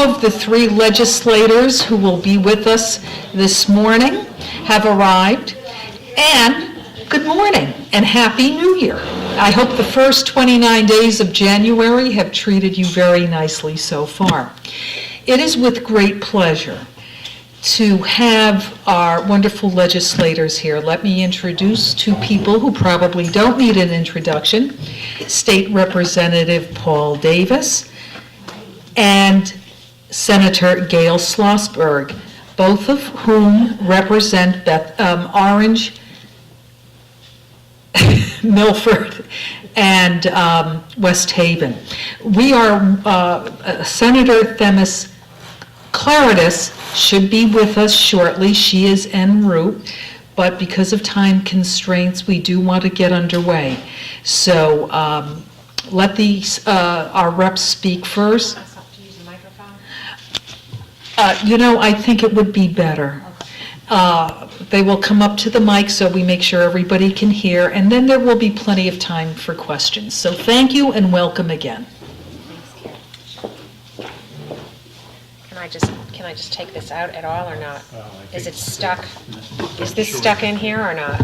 of the 3 legislators who will be with us this morning have arrived. And good morning and Happy New Year. I hope the first 29 days of January have treated you very nicely so far. It is with great pleasure to have our wonderful legislators here. Let me introduce 2 people who probably don't need an introduction. State Representative Paul Davis and Senator Gayle Slossberg, both of whom represent Orange, Milford, and West Haven. We are, Senator Themis Klarides should be with us shortly. She is en route, but because of time constraints, we do want to get underway. So let our reps speak first. I think it would be better. They will come up to the mic so we make sure everybody can hear, and then there will be plenty of time for questions. So thank you and welcome again. Can I just take this out at all or not? Is it stuck? Is this stuck in here or not?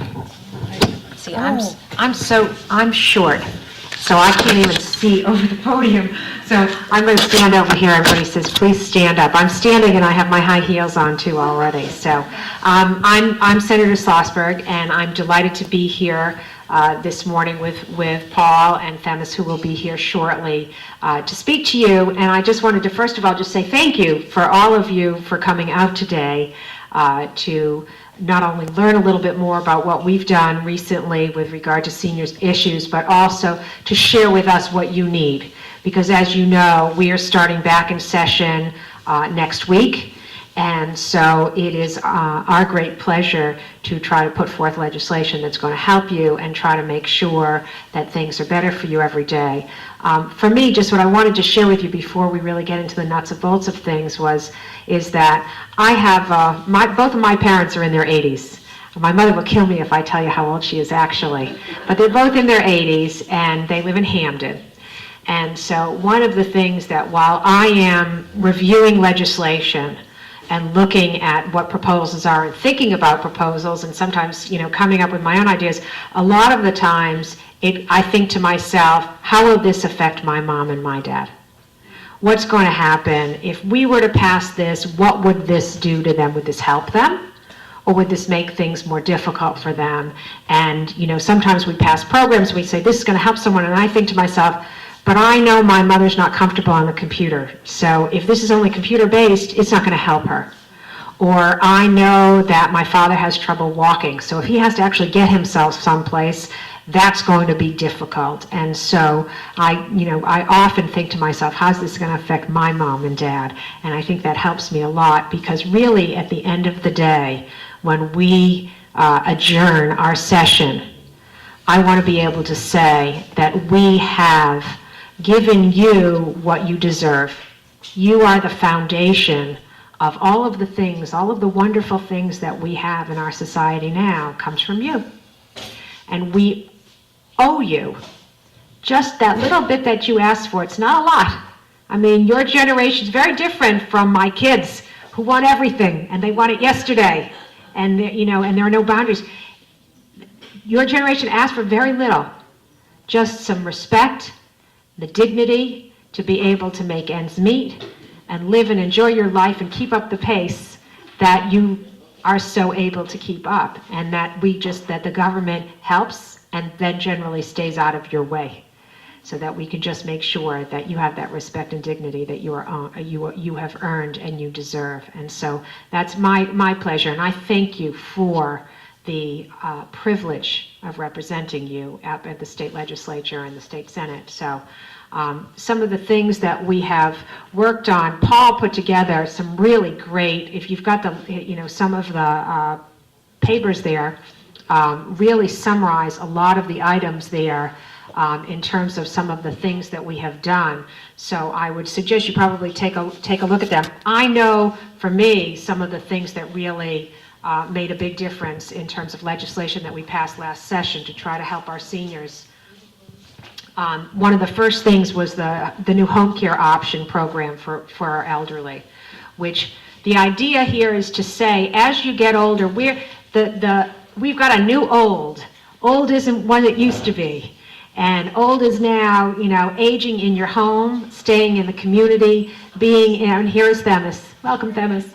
See, I'm short, so I can't even see over the podium. So I'm going to stand over here. Everybody says, please stand up. I'm standing and I have my high heels on too already. So I'm Senator Slossberg, and I'm delighted to be here this morning with Paul and Themis, who will be here shortly to speak to you. And I just wanted to first of all just say thank you for all of you for coming out today to not only learn a little bit more about what we've done recently with regard to seniors issues, but also to share with us what you need. Because as you know, we are starting back in session next week. And so it is our great pleasure to try to put forth legislation that's going to help you and try to make sure that things are better for you every day. For me, just what I wanted to share with you before we really get into the nuts and bolts of things is that I have, both of my parents are in their 80s. My mother will kill me if I tell you how old she is actually. But they're both in their 80s and they live in Hamden. And so one of the things that while I am reviewing legislation and looking at what proposals are and thinking about proposals and sometimes, coming up with my own ideas, a lot of the times I think to myself, how will this affect my mom and my dad? What's going to happen? If we were to pass this, what would this do to them? Would this help them? Or would this make things more difficult for them? And, sometimes we pass programs, we say, this is going to help someone, and I think to myself, but I know my mother's not comfortable on the computer. So if this is only computer-based, it's not going to help her. Or I know that my father has trouble walking. So if he has to actually get himself someplace, that's going to be difficult. And so I often think to myself, how's this going to affect my mom and dad? And I think that helps me a lot, because really at the end of the day, when we adjourn our session, I want to be able to say that we have given you what you deserve. You are the foundation of all of the things, all of the wonderful things that we have in our society now comes from you. And we owe you just that little bit that you asked for. It's not a lot. I mean, your generation is very different from my kids who want everything and they want it yesterday. And and there are no boundaries. Your generation asked for very little, just some respect, the dignity to be able to make ends meet and live and enjoy your life and keep up the pace that you are so able to keep up, and that that the government helps and then generally stays out of your way, so that we can just make sure that you have that respect and dignity that you have earned and you deserve. And so that's my pleasure, and I thank you for the privilege of representing you at the state legislature and the state senate. So some of the things that we have worked on, Paul put together some really great, if you've got some of the papers there, really summarize a lot of the items there in terms of some of the things that we have done. So I would suggest you probably take a look at them. I know for me, some of the things that really made a big difference in terms of legislation that we passed last session to try to help our seniors one of the first things was the new home care option program for our elderly, which the idea here is to say, as you get older, we've got a new old. Old isn't what it used to be. And old is now, aging in your home, staying in the community, and here's Themis. Welcome, Themis.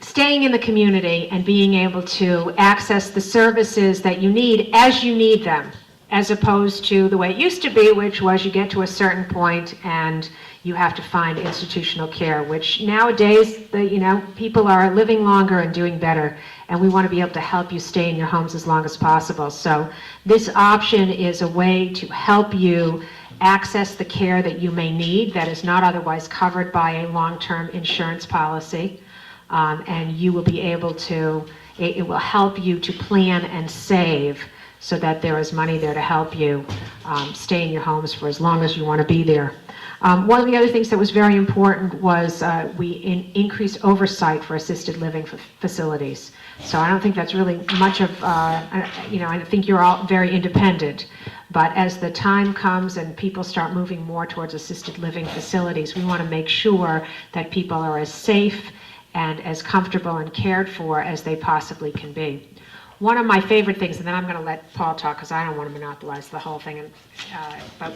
Staying in the community and being able to access the services that you need as you need them, as opposed to the way it used to be, which was you get to a certain point and you have to find institutional care, which nowadays, people are living longer and doing better, and we want to be able to help you stay in your homes as long as possible. So this option is a way to help you access the care that you may need that is not otherwise covered by a long-term insurance policy, and you will be able to, it will help you to plan and save so that there is money there to help you stay in your homes for as long as you want to be there. One of the other things that was very important was we increased oversight for assisted living facilities. So I don't think that's really much of, I think you're all very independent. But as the time comes and people start moving more towards assisted living facilities, we want to make sure that people are as safe and as comfortable and cared for as they possibly can be. One of my favorite things, and then I'm going to let Paul talk because I don't want to monopolize the whole thing, but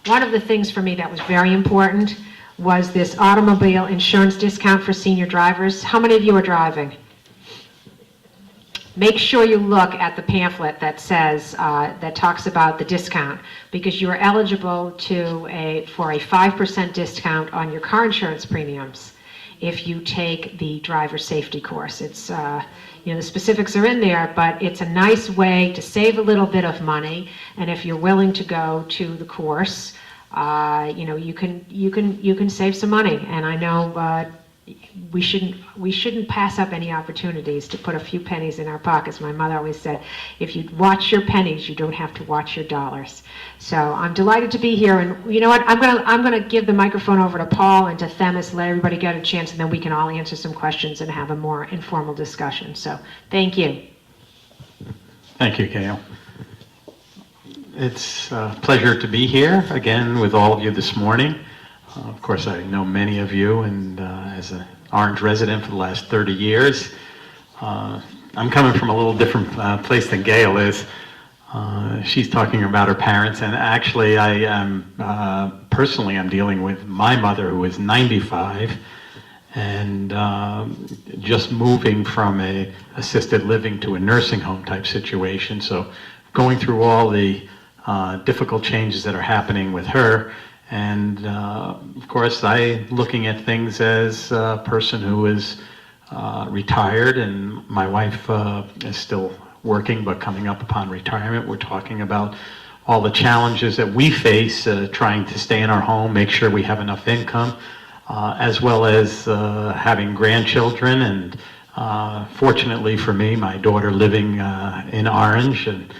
one of the things for me that was very important was this automobile insurance discount for senior drivers. How many of you are driving? Make sure you look at the pamphlet that says, that talks about the discount, because you are eligible for a 5% discount on your car insurance premiums if you take the driver safety course. It's, the specifics are in there, but it's a nice way to save a little bit of money. And if you're willing to go to the course, you can save some money. And I know we shouldn't pass up any opportunities to put a few pennies in our pockets. My mother always said, if you watch your pennies, you don't have to watch your dollars. So I'm delighted to be here, and you know what? I'm gonna give the microphone over to Paul and to Themis, let everybody get a chance, and then we can all answer some questions and have a more informal discussion. So thank you. Thank you, Gayle. It's a pleasure to be here again with all of you this morning. Of course, I know many of you, and as an Orange resident for the last 30 years, I'm coming from a little different place than Gayle is. She's talking about her parents, and actually I am, personally, I'm dealing with my mother, who is 95, and just moving from a assisted living to a nursing home type situation. So going through all the difficult changes that are happening with her. And of course, looking at things as a person who is retired, and my wife is still working, but coming up upon retirement. We're talking about all the challenges that we face trying to stay in our home, make sure we have enough income, as well as having grandchildren. And fortunately for me, my daughter living in Orange, and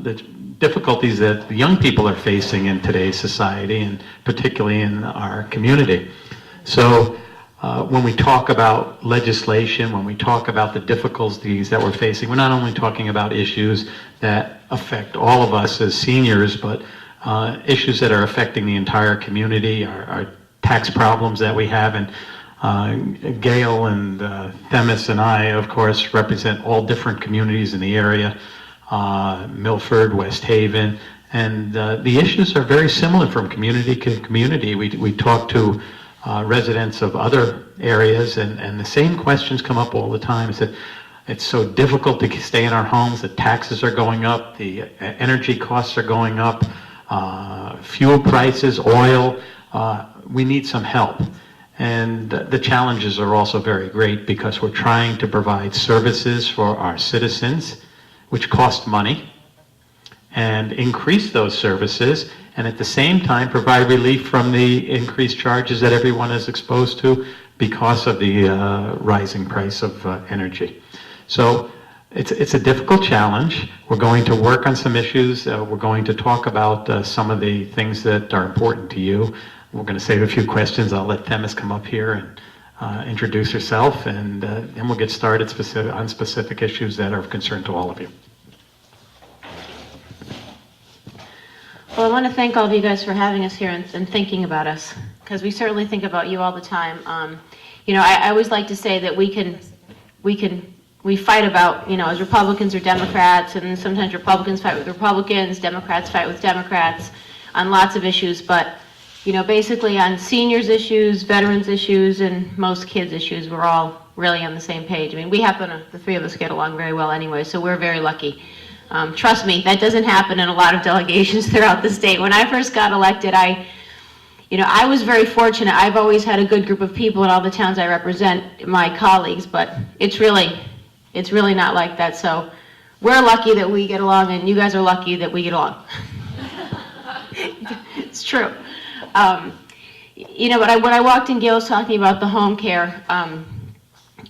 the difficulties that the young people are facing in today's society, and particularly in our community. So when we talk about legislation, when we talk about the difficulties that we're facing, we're not only talking about issues that affect all of us as seniors, but issues that are affecting the entire community, our tax problems that we have. And Gayle and Themis and I, of course, represent all different communities in the area. Milford, West Haven, and the issues are very similar from community to community. We talk to residents of other areas, and the same questions come up all the time. Is that it's so difficult to stay in our homes, the taxes are going up, the energy costs are going up, fuel prices, oil, we need some help. And the challenges are also very great because we're trying to provide services for our citizens, which cost money, and increase those services, and at the same time provide relief from the increased charges that everyone is exposed to because of the rising price of energy. So it's a difficult challenge. We're going to work on some issues. We're going to talk about some of the things that are important to you. We're going to save a few questions. I'll let Themis come up here and introduce herself, and then we'll get started on specific issues that are of concern to all of you. Well, I want to thank all of you guys for having us here and thinking about us, because we certainly think about you all the time. I always like to say that we fight about, as Republicans or Democrats, and sometimes Republicans fight with Republicans, Democrats fight with Democrats on lots of issues, but, basically on seniors issues, veterans issues, and most kids issues, we're all really on the same page. I mean, the three of us get along very well anyway, so we're very lucky. Trust me, that doesn't happen in a lot of delegations throughout the state. When I first got elected, I was very fortunate. I've always had a good group of people in all the towns I represent, my colleagues, but it's really not like that. So we're lucky that we get along, and you guys are lucky that we get along. It's true. But when I walked in, Gayle was talking about the home care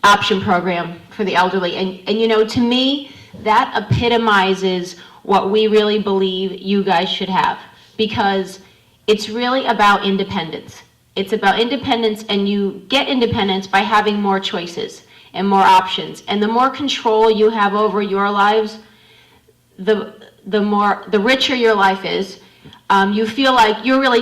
option program for the elderly, and to me, that epitomizes what we really believe you guys should have, because it's really about independence. It's about independence, and you get independence by having more choices and more options. And the more control you have over your lives, the richer your life is. You feel like you're really,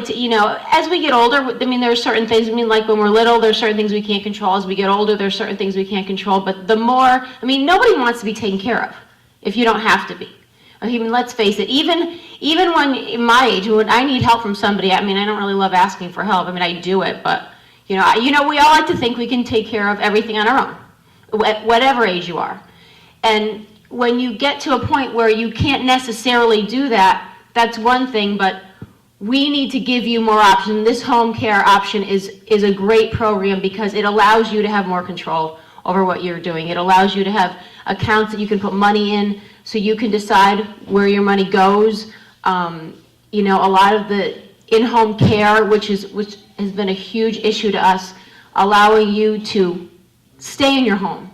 as we get older, there are certain things, like when we're little, there's certain things we can't control. As we get older, there's certain things we can't control. But the more, nobody wants to be taken care of if you don't have to be. Let's face it, even when in my age, when I need help from somebody, I don't really love asking for help. I do it, but, we all like to think we can take care of everything on our own, at whatever age you are. And when you get to a point where you can't necessarily do that, that's one thing, but we need to give you more options. This home care option is a great program because it allows you to have more control over what you're doing. It allows you to have accounts that you can put money in so you can decide where your money goes. A lot of the in-home care, which has been a huge issue to us, allowing you to stay in your home.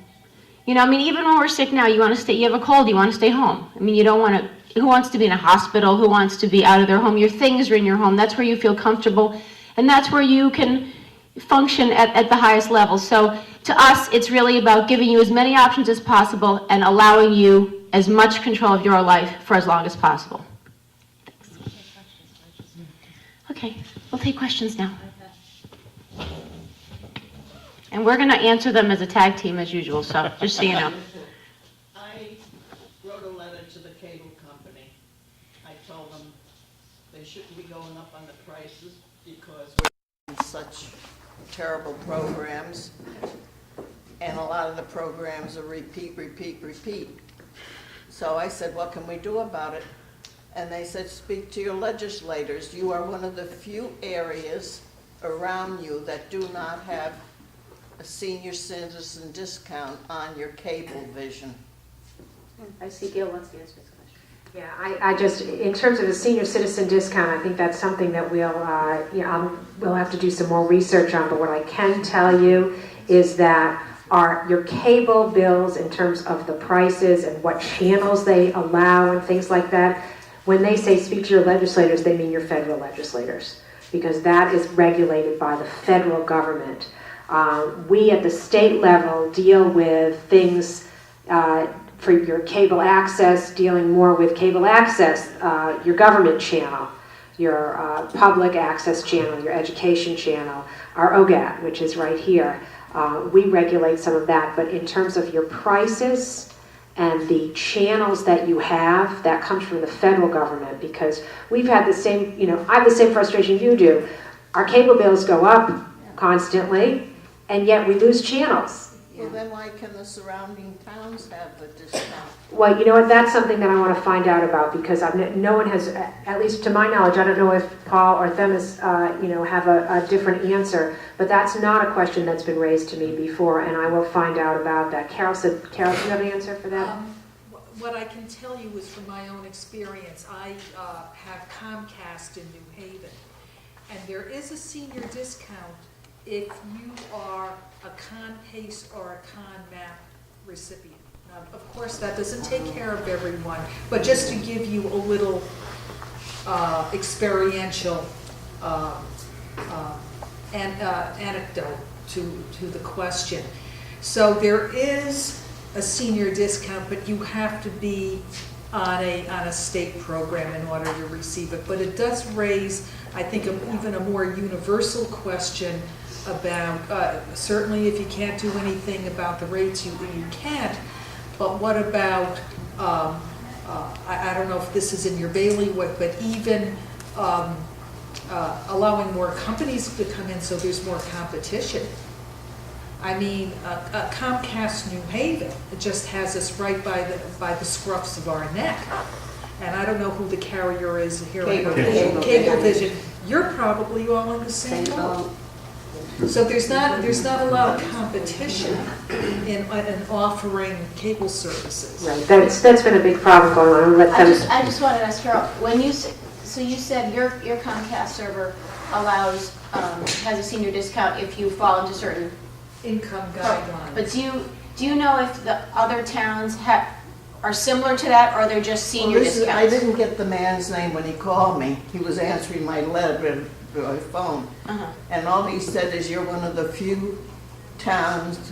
Even when we're sick now, you want to stay, you have a cold, you want to stay home. You don't want to, who wants to be in a hospital? Who wants to be out of their home? Your things are in your home. That's where you feel comfortable, and that's where you can function at the highest level. So to us, it's really about giving you as many options as possible and allowing you as much control of your life for as long as possible. Thanks. Okay, we'll take questions now. And we're going to answer them as a tag team as usual, so just so you know. I wrote a letter to the cable company. I told them they shouldn't be going up on the prices because we're in such terrible programs. And a lot of the programs are repeat. So I said, what can we do about it? And they said, speak to your legislators. You are one of the few areas around you that do not have a senior citizen discount on your cable vision. I see Gayle wants to answer this question. Yeah, I just, in terms of a senior citizen discount, I think that's something that we'll have to do some more research on. But what I can tell you is that your cable bills, in terms of the prices and what channels they allow and things like that, when they say speak to your legislators, they mean your federal legislators, because that is regulated by the federal government. We at the state level deal with things for your cable access, dealing more with cable access, your government channel, your public access channel, your education channel, our Ogat, which is right here. We regulate some of that, but in terms of your prices and the channels that you have, that comes from the federal government, because we've had the same, I have the same frustration you do. Our cable bills go up constantly, and yet we lose channels. Well, then why can the surrounding towns have the discount? Well, you know what, that's something that I want to find out about, because no one has, at least to my knowledge, I don't know if Paul or Themis, have a different answer, but that's not a question that's been raised to me before, and I will find out about that. Carol, do you have an answer for that? What I can tell you is from my own experience. I have Comcast in New Haven, and there is a senior discount if you are a ConPace or a ConMap recipient. Now, of course, that doesn't take care of everyone, but just to give you a little experiential anecdote to the question. So there is a senior discount, but you have to be on a state program in order to receive it. But it does raise, I think, even a more universal question about, certainly if you can't do anything about the rates, you can't, but what about, I don't know if this is in your bailiwick, but even allowing more companies to come in so there's more competition. I mean, Comcast New Haven, it just has us right by the scruffs of our neck. And I don't know who the carrier is here. Cablevision. You're probably all in the same boat. So there's not a lot of competition in offering cable services. Right, that's been a big problem going on. I just wanted to ask Carol, when you said your Comcast server allows, has a senior discount if you fall into certain Income guidelines. But do you know if the other towns are similar to that, or they're just senior discounts? I didn't get the man's name when he called me. He was answering my letter by phone. And all he said is you're one of the few towns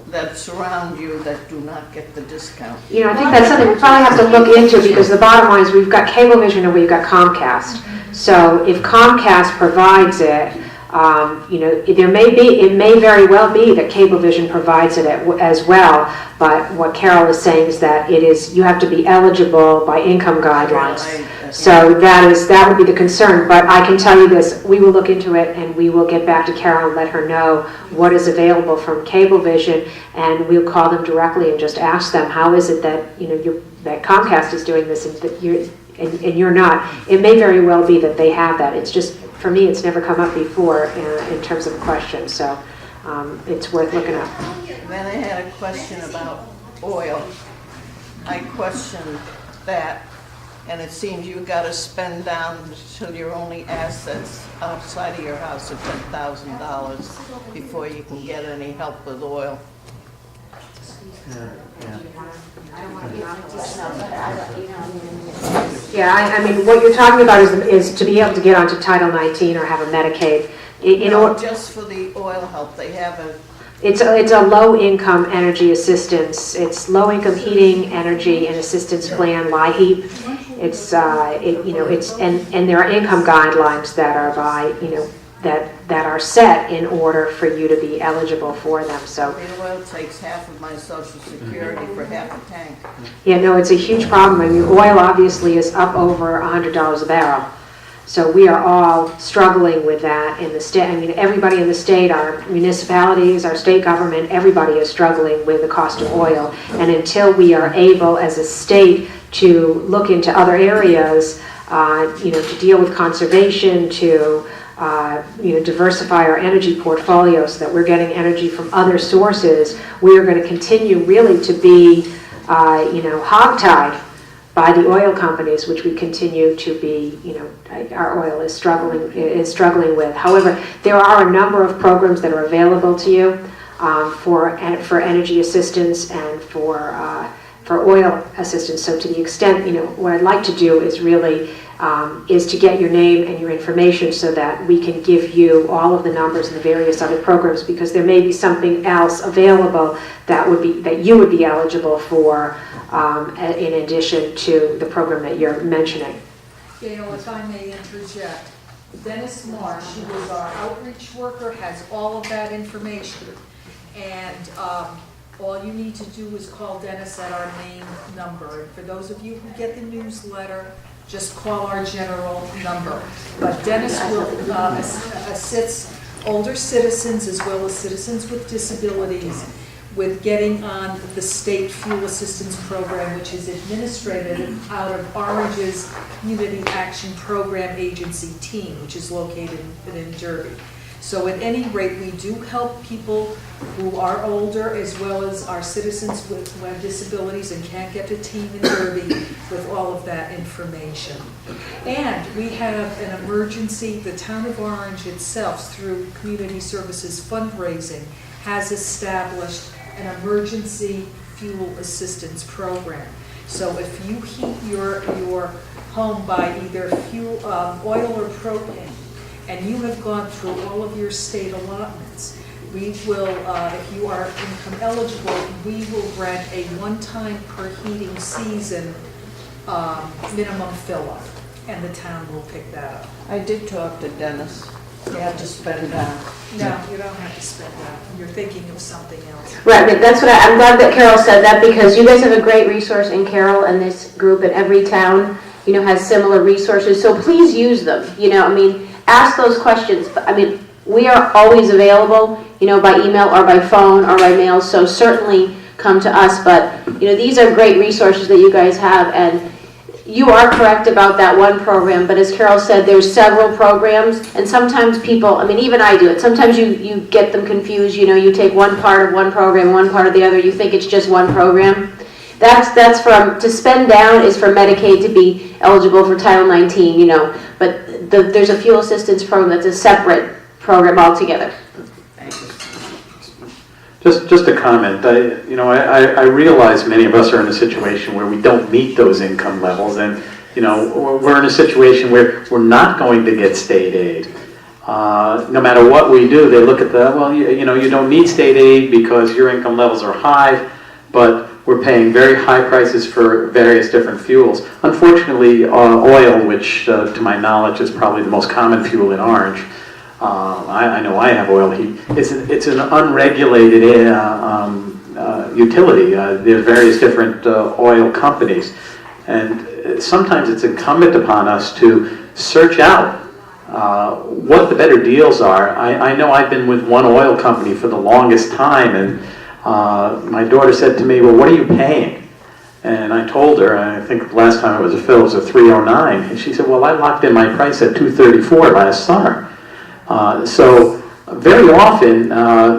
that surround you that do not get the discount. You know, I think that's something we probably have to look into, because the bottom line is we've got Cablevision and we've got Comcast. So if Comcast provides it, you know, it may very well be that Cablevision provides it as well, but what Carol is saying is that you have to be eligible by income guidelines. So that would be the concern, but I can tell you this, we will look into it and we will get back to Carol and let her know what is available from Cablevision, and we'll call them directly and just ask them, how is it that, you know, that Comcast is doing this and that you're not. It may very well be that they have that. It's just, for me, it's never come up before in terms of a question, so it's worth looking up. Then I had a question about oil. I questioned that, and it seems you've got to spend down till your only assets outside of your house are $10,000 before you can get any help with oil. Yeah, I mean, what you're talking about is to be able to get onto Title 19 or have a Medicaid. Just for the oil help, they have a... It's a low-income energy assistance. It's low-income heating, energy, and assistance plan, LIHEAP. It's and there are income guidelines that are that are set in order for you to be eligible for them. So the oil takes half of my Social Security for half a tank. Yeah, no, it's a huge problem. I mean, oil obviously is up over $100 a barrel. So we are all struggling with that in the state. I mean, everybody in the state, our municipalities, our state government, everybody is struggling with the cost of oil. And until we are able as a state to look into other areas, to deal with conservation, to diversify our energy portfolio so that we're getting energy from other sources, we are going to continue really to be, hogtied by the oil companies, which we continue to be, our oil is struggling with. However, there are a number of programs that are available to you for energy assistance and for oil assistance. So to the extent, what I'd like to do is really is to get your name and your information so that we can give you all of the numbers and the various other programs, because there may be something else available that you would be eligible for in addition to the program that you're mentioning. Gayle, if I may interject, Dennis Marsh, who is our outreach worker, has all of that information. And all you need to do is call Dennis at our main number. And for those of you who get the newsletter, just call our general number. But Dennis will assist older citizens as well as citizens with disabilities with getting on the state fuel assistance program, which is administered out of Orange's Community Action Program Agency team, which is located in Derby. So at any rate, we do help people who are older as well as our citizens who have disabilities and can't get to team in Derby with all of that information. And we have an emergency, the town of Orange itself, through Community Services Fundraising, has established an emergency fuel assistance program. So if you heat your home by either fuel, oil or propane, and you have gone through all of your state allotments, we will, if you are income eligible, we will rent a one-time per heating season minimum fill-up, and the town will pick that up. I did talk to Dennis. You have to spend that. No, you don't have to spend that. You're thinking of something else. Right, but that's what I'm glad that Carol said that, because you guys have a great resource in Carol and this group, and every town, has similar resources, so please use them, ask those questions. We are always available, by email or by phone or by mail, so certainly come to us, but, these are great resources that you guys have, and you are correct about that one program, but as Carol said, there's several programs, and sometimes people, even I do it, sometimes you get them confused, you take one part of one program, one part of the other, you think it's just one program. That's to spend down is for Medicaid to be eligible for Title 19, but there's a fuel assistance program that's a separate program altogether. Just a comment. I realize many of us are in a situation where we don't meet those income levels, and we're in a situation where we're not going to get state aid. No matter what we do, they look at you don't need state aid because your income levels are high, but we're paying very high prices for various different fuels. Unfortunately, oil, which to my knowledge is probably the most common fuel in Orange, I know I have oil heat. It's an unregulated utility. There's various different oil companies, and sometimes it's incumbent upon us to search out what the better deals are. I know I've been with one oil company for the longest time, and my daughter said to me, "Well, what are you paying?" And I told her, I think the last time it was a fill was a 309, and she said, "Well, I locked in my price at 234 last summer." So very often,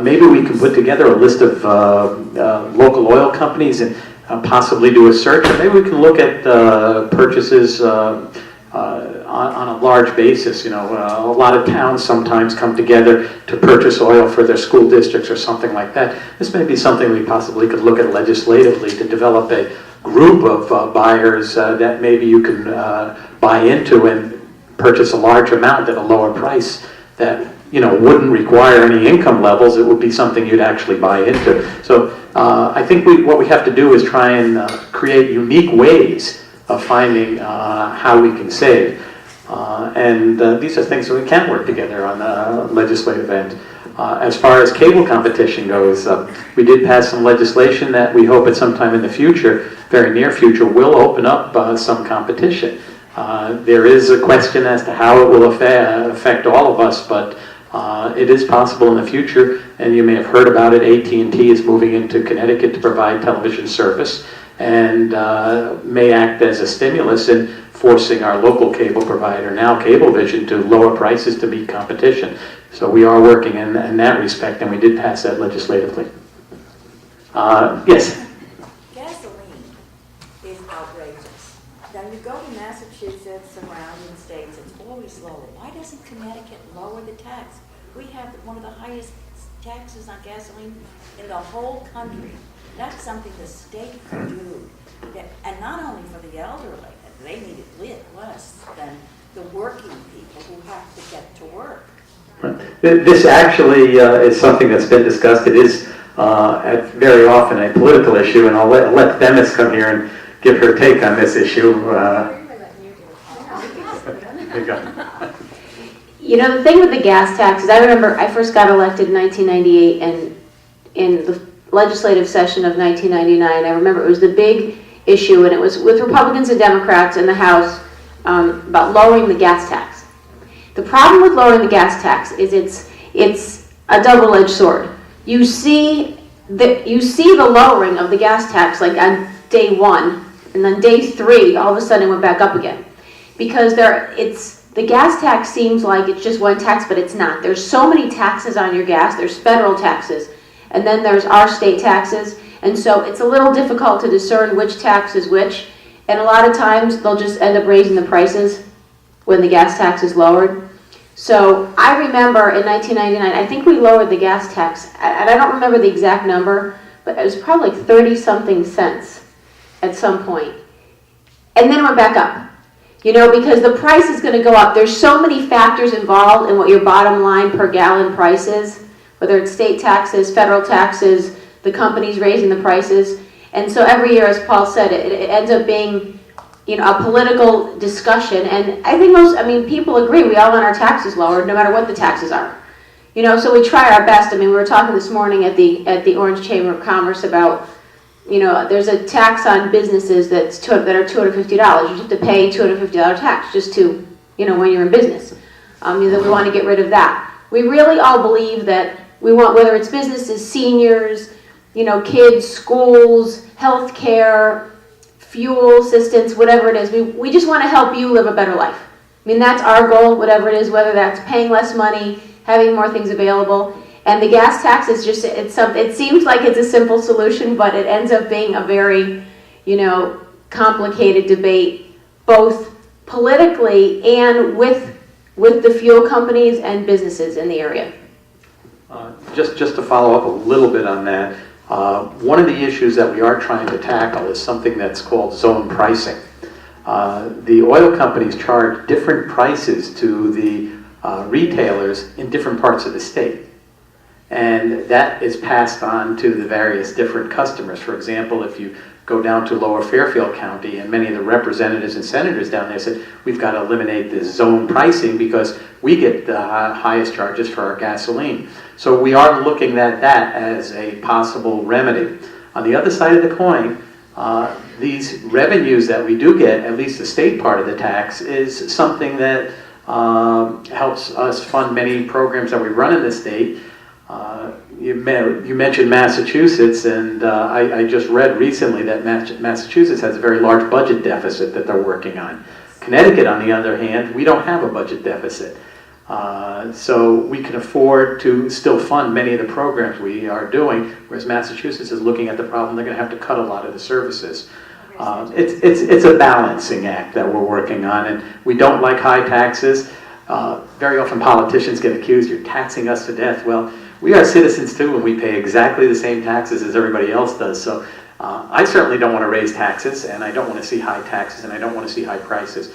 maybe we can put together a list of local oil companies and possibly do a search, or maybe we can look at purchases on a large basis. A lot of towns sometimes come together to purchase oil for their school districts or something like that. This may be something we possibly could look at legislatively to develop a group of buyers that maybe you can buy into and purchase a large amount at a lower price that wouldn't require any income levels. It would be something you'd actually buy into. So I think what we have to do is try and create unique ways of finding how we can save. And these are things that we can work together on the legislative end. As far as cable competition goes, we did pass some legislation that we hope at some time in the future, very near future, will open up some competition. There is a question as to how it will affect all of us, but it is possible in the future, and you may have heard about it. AT&T is moving into Connecticut to provide television service, and may act as a stimulus in forcing our local cable provider, now Cablevision, to lower prices to meet competition. So we are working in that respect, and we did pass that legislatively. Yes? Gasoline is outrageous. Now you go to Massachusetts, surrounding states, it's always lower. Why doesn't Connecticut lower the tax? We have one of the highest taxes on gasoline in the whole country. That's something the state can do. And not only for the elderly, they need it less than the working people who have to get to work. This actually is something that's been discussed. It is very often a political issue, and I'll let Themis come here and give her take on this issue. There you go. The thing with the gas taxes, I remember I first got elected in 1998, and in the legislative session of 1999, I remember it was the big issue, and it was with Republicans and Democrats in the House about lowering the gas tax. The problem with lowering the gas tax is it's a double-edged sword. You see the lowering of the gas tax like on day one, and then day 3, all of a sudden it went back up again, because the gas tax seems like it's just one tax, but it's not. There's so many taxes on your gas. There's federal taxes, and then there's our state taxes, and so it's a little difficult to discern which tax is which, and a lot of times they'll just end up raising the prices when the gas tax is lowered. So I remember in 1999, I think we lowered the gas tax, and I don't remember the exact number, but it was probably like 30-something cents at some point, and then it went back up. Because the price is going to go up. There's so many factors involved in what your bottom line per gallon price is, whether it's state taxes, federal taxes, the companies raising the prices. And so every year, as Paul said, it ends up being, a political discussion, and I think people agree, we all want our taxes lowered, no matter what the taxes are. So we try our best. We were talking this morning at the Orange Chamber of Commerce about, there's a tax on businesses that are $250. You have to pay $250 tax just to, when you're in business. That we want to get rid of that. We really all believe that we want, whether it's businesses, seniors, kids, schools, healthcare, fuel assistance, whatever it is. We just want to help you live a better life. That's our goal, whatever it is, whether that's paying less money, having more things available. And the gas tax is just, it seems like it's a simple solution, but it ends up being a very, complicated debate, both politically and with the fuel companies and businesses in the area. Just to follow up a little bit on that, one of the issues that we are trying to tackle is something that's called zone pricing. The oil companies charge different prices to the retailers in different parts of the state. And that is passed on to the various different customers. For example, if you go down to Lower Fairfield County, and many of the representatives and senators down there said, we've got to eliminate this zone pricing because we get the highest charges for our gasoline. So we are looking at that as a possible remedy. On the other side of the coin, these revenues that we do get, at least the state part of the tax, is something that helps us fund many programs that we run in the state. You mentioned Massachusetts, and I just read recently that Massachusetts has a very large budget deficit that they're working on. Connecticut, on the other hand, we don't have a budget deficit. So we can afford to still fund many of the programs we are doing, whereas Massachusetts is looking at the problem, they're going to have to cut a lot of the services. It's a balancing act that we're working on, and we don't like high taxes. Very often politicians get accused, you're taxing us to death. Well, we are citizens too, and we pay exactly the same taxes as everybody else does. So I certainly don't want to raise taxes, and I don't want to see high taxes, and I don't want to see high prices.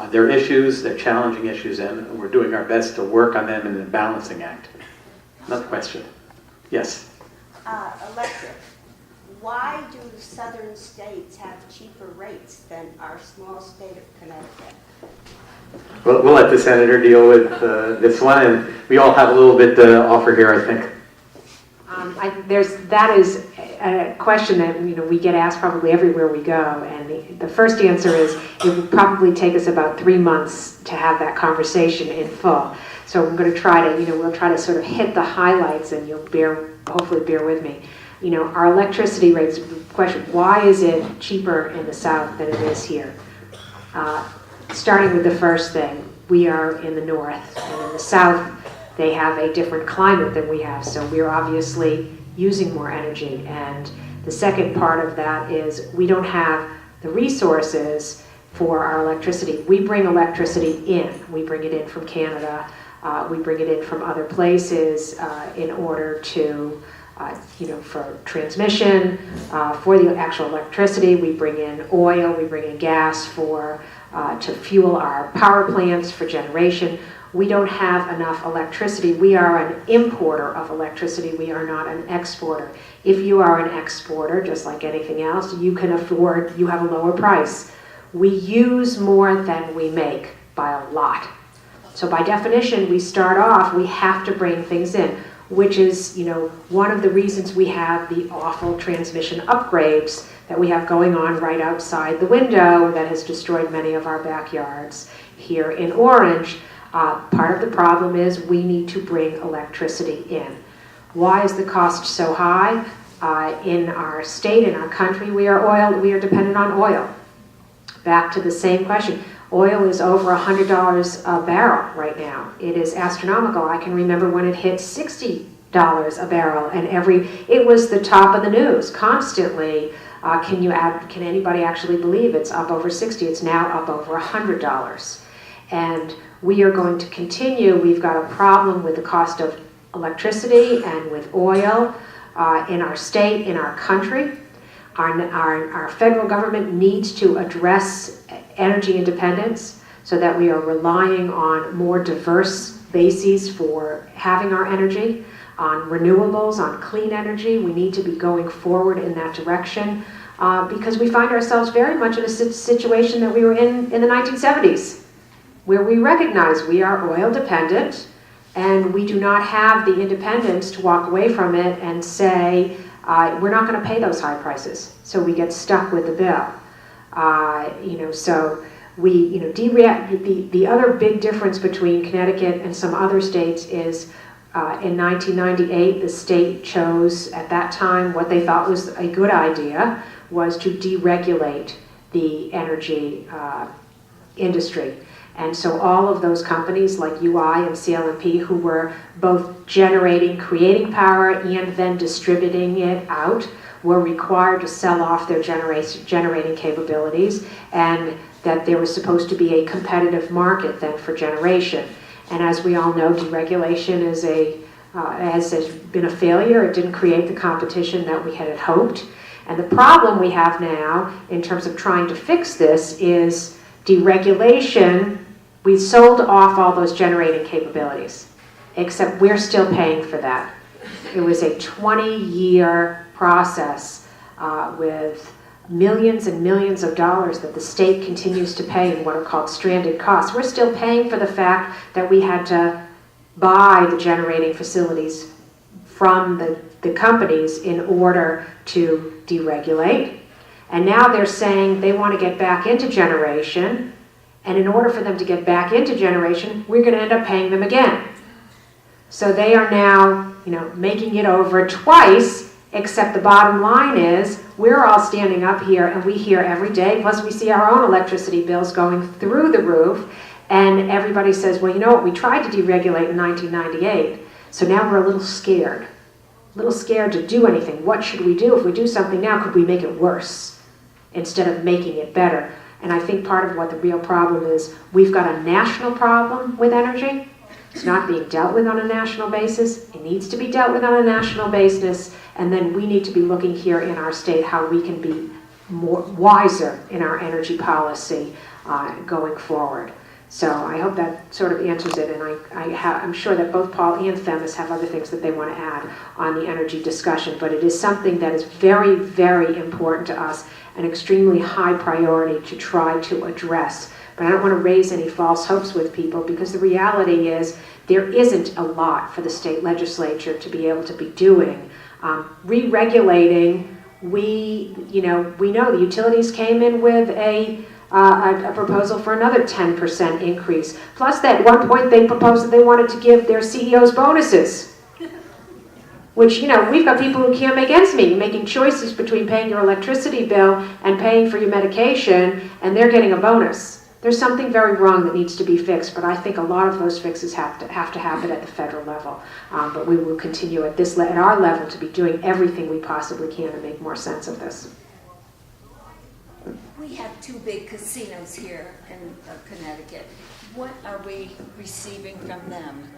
They're issues, they're challenging issues, and we're doing our best to work on them in the balancing act. Another question. Yes? Electric. Why do southern states have cheaper rates than our small state of Connecticut? We'll let the senator deal with this one, and we all have a little bit to offer here, I think. That is a question that we get asked probably everywhere we go, and the first answer is it would probably take us about 3 months to have that conversation in full. So I'm going to try to, we'll try to sort of hit the highlights, and you'll hopefully bear with me. Our electricity rates, question, why is it cheaper in the South than it is here? Starting with the first thing, we are in the North, and in the South, they have a different climate than we have, so we're obviously using more energy. And the second part of that is we don't have the resources for our electricity. We bring electricity in. We bring it in from Canada. We bring it in from other places in order to, for transmission, for the actual electricity. We bring in oil. We bring in gas to fuel our power plants for generation. We don't have enough electricity. We are an importer of electricity. We are not an exporter. If you are an exporter, just like anything else, you have a lower price. We use more than we make by a lot. So by definition, we start off, we have to bring things in, which is, one of the reasons we have the awful transmission upgrades that we have going on right outside the window that has destroyed many of our backyards here in Orange. Part of the problem is we need to bring electricity in. Why is the cost so high? In our state, in our country, we are dependent on oil. Back to the same question. Oil is over $100 a barrel right now. It is astronomical. I can remember when it hit $60 a barrel, and it was the top of the news constantly. Can anybody actually believe it's up over 60? It's now up over $100. And we are going to continue. We've got a problem with the cost of electricity and with oil in our state, in our country. Our federal government needs to address energy independence so that we are relying on more diverse bases for having our energy, on renewables, on clean energy. We need to be going forward in that direction. because we find ourselves very much in a situation that we were in the 1970s, where we recognize we are oil dependent and we do not have the independence to walk away from it and say, we're not going to pay those high prices. So we get stuck with the bill. So we, the other big difference between Connecticut and some other states is in 1998, the state chose at that time what they thought was a good idea was to deregulate the energy industry. And so all of those companies like UI and CLMP who were both creating power and then distributing it out were required to sell off their generating capabilities, and that there was supposed to be a competitive market then for generation. And as we all know, deregulation has been a failure. It didn't create the competition that we had hoped. And the problem we have now in terms of trying to fix this is deregulation. We sold off all those generating capabilities, except we're still paying for that. It was a 20-year process with millions and millions of dollars that the state continues to pay in what are called stranded costs. We're still paying for the fact that we had to buy the generating facilities from the companies in order to deregulate. And now they're saying they want to get back into generation, and in order for them to get back into generation, we're going to end up paying them again. So they are now, making it over twice, except the bottom line is we're all standing up here and we hear every day, plus we see our own electricity bills going through the roof, and everybody says, well, you know what, we tried to deregulate in 1998, so now we're a little scared to do anything. What should we do? If we do something now, could we make it worse instead of making it better? And I think part of what the real problem is, we've got a national problem with energy. It's not being dealt with on a national basis. It needs to be dealt with on a national basis. And then we need to be looking here in our state how we can be wiser in our energy policy going forward. So I hope that sort of answers it. And I'm sure that both Paul and Themis have other things that they want to add on the energy discussion. But it is something that is very, very important to us, an extremely high priority to try to address. But I don't want to raise any false hopes with people, because the reality is there isn't a lot for the state legislature to be able to be doing. Re-regulating, we know the utilities came in with a proposal for another 10% increase. Plus, at one point they proposed that they wanted to give their CEOs bonuses. Which, we've got people who can't make ends meet, making choices between paying your electricity bill and paying for your medication, and they're getting a bonus. There's something very wrong that needs to be fixed, but I think a lot of those fixes have to happen at the federal level. But we will continue at our level to be doing everything we possibly can to make more sense of this. We have two big casinos here in Connecticut. What are we receiving from them?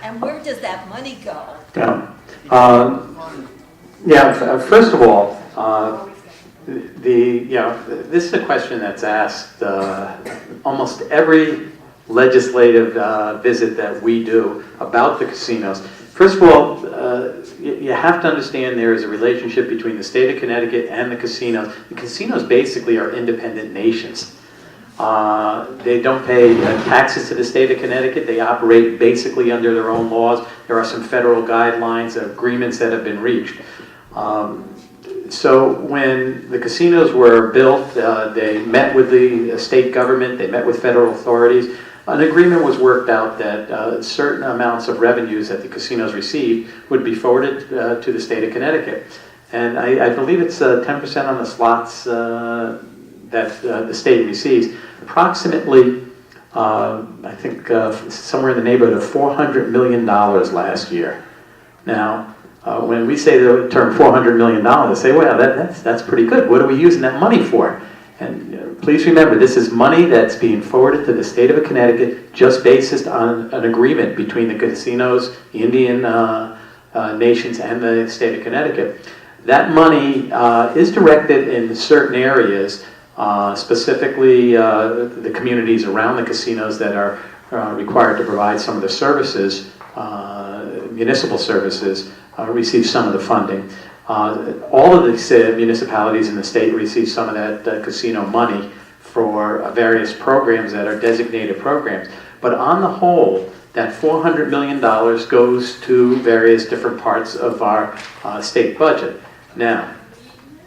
And where does that money go? First of all, this is a question that's asked almost every legislative visit that we do about the casinos. First of all, you have to understand there is a relationship between the state of Connecticut and the casinos. The casinos basically are independent nations. They don't pay taxes to the state of Connecticut. They operate basically under their own laws. There are some federal guidelines, agreements that have been reached. So when the casinos were built, they met with the state government, they met with federal authorities. An agreement was worked out that certain amounts of revenues that the casinos received would be forwarded to the state of Connecticut. And I believe it's 10% on the slots that the state receives. Approximately, I think somewhere in the neighborhood of $400 million last year. Now, when we say the term $400 million, they say, well, that's pretty good. What are we using that money for? And please remember, this is money that's being forwarded to the state of Connecticut just based on an agreement between the casinos, the Indian nations, and the state of Connecticut. That money is directed in certain areas, specifically the communities around the casinos that are required to provide some of the services, municipal services, receive some of the funding. All of the municipalities in the state receive some of that casino money for various programs that are designated programs. But on the whole, that $400 million goes to various different parts of our state budget. Now,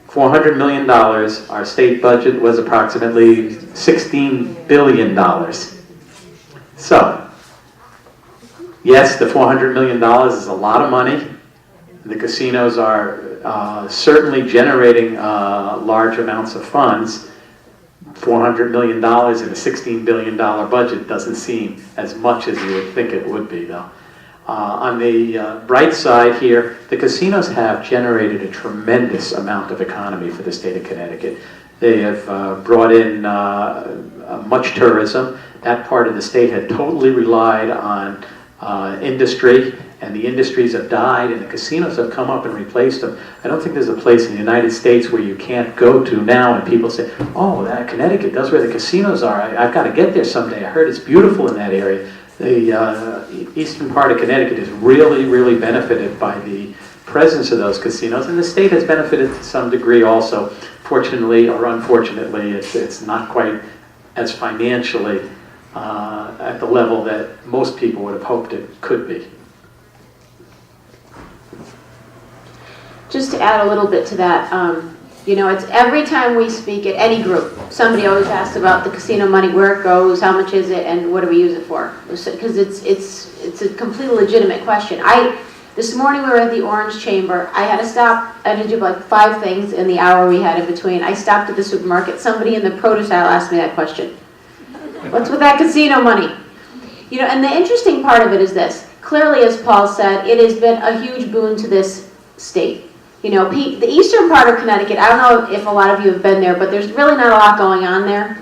$400 million, our state budget was approximately $16 billion. So, yes, the $400 million is a lot of money. The casinos are certainly generating large amounts of funds. $400 million in a $16 billion budget doesn't seem as much as you would think it would be, though. On the bright side here, the casinos have generated a tremendous amount of economy for the state of Connecticut. They have brought in much tourism. That part of the state had totally relied on industry, and the industries have died, and the casinos have come up and replaced them. I don't think there's a place in the United States where you can't go to now and people say, oh, that Connecticut, that's where the casinos are. I've got to get there someday. I heard it's beautiful in that area. The eastern part of Connecticut is really, really benefited by the presence of those casinos, and the state has benefited to some degree also. Fortunately or unfortunately, it's not quite as financially at the level that most people would have hoped it could be. Just to add a little bit to that, it's every time we speak at any group, somebody always asks about the casino money, where it goes, how much is it, and what do we use it for? Because it's a completely legitimate question. This morning we were at the Orange Chamber. I had to stop. I had to do like 5 things in the hour we had in between. I stopped at the supermarket. Somebody in the produce aisle asked me that question. What's with that casino money? And the interesting part of it is this. Clearly, as Paul said, it has been a huge boon to this state. The eastern part of Connecticut, I don't know if a lot of you have been there, but there's really not a lot going on there.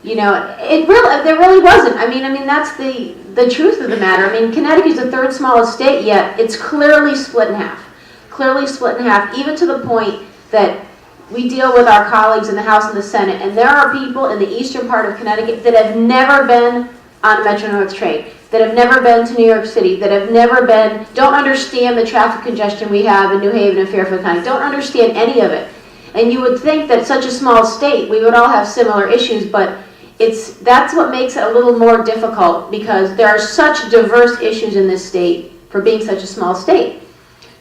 There really wasn't. I mean, that's the truth of the matter. I mean, Connecticut's the 3rd smallest state, yet it's clearly split in half. Clearly split in half, even to the point that we deal with our colleagues in the House and the Senate, and there are people in the eastern part of Connecticut that have never been on a Metro-North train, that have never been to New York City, that have never been, don't understand the traffic congestion we have in New Haven and Fairfield County, don't understand any of it. And you would think that such a small state, we would all have similar issues, but that's what makes it a little more difficult, because there are such diverse issues in this state for being such a small state.